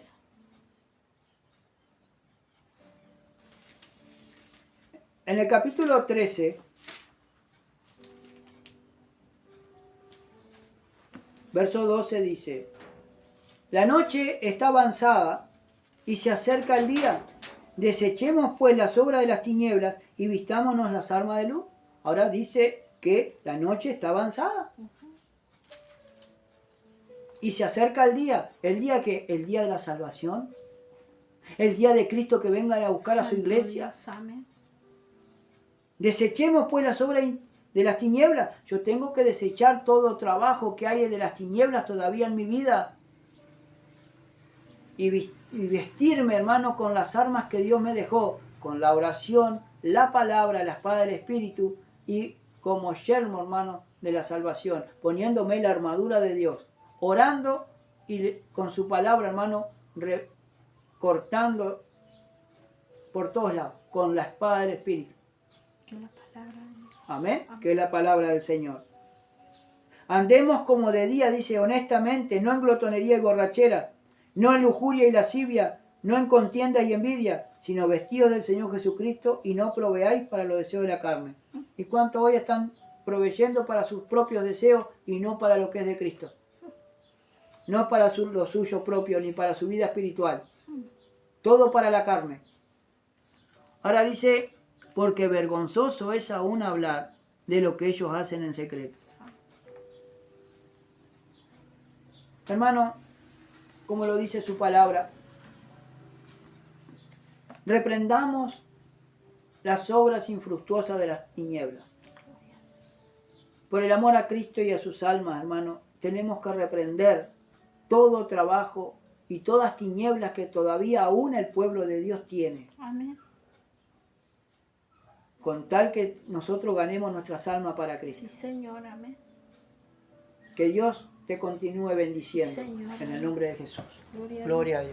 En el capítulo 13, verso 12 dice, la noche está avanzada y se acerca el día. Desechemos pues las obras de las tinieblas y vistámonos las armas de luz. Ahora dice que la noche está avanzada. Y se acerca el día. ¿El día qué? El día de la salvación. El día de Cristo que venga a buscar a su iglesia. Dios, amén. Desechemos pues las obras de las tinieblas. Yo tengo que desechar todo trabajo que hay de las tinieblas todavía en mi vida. Y vestirme, hermano, con las armas que Dios me dejó. Con la oración, la palabra, la espada del Espíritu. Y como yelmo, hermano, de la salvación. Poniéndome la armadura de Dios. Orando y con su palabra, hermano, cortando por todos lados. Con la espada del Espíritu. Amén. Que es la palabra del Señor. Andemos como de día, dice, honestamente, no en glotonería y borrachera, no en lujuria y lascivia, no en contienda y envidia, sino vestidos del Señor Jesucristo y no proveáis para los deseos de la carne. ¿Y cuántos hoy están proveyendo para sus propios deseos y no para lo que es de Cristo? No para lo suyo propio ni para su vida espiritual. Todo para la carne. Ahora dice, porque vergonzoso es aún hablar de lo que ellos hacen en secreto. Hermano, como lo dice su palabra, reprendamos las obras infructuosas de las tinieblas. Por el amor a Cristo y a sus almas, hermano, tenemos que reprender todo trabajo y todas tinieblas que todavía aún el pueblo de Dios tiene. Amén. Con tal que nosotros ganemos nuestras almas para Cristo. Sí, Señor, amén. Que Dios te continúe bendiciendo. Sí, Señor, en el nombre de Jesús. Gloria a Gloria a Dios.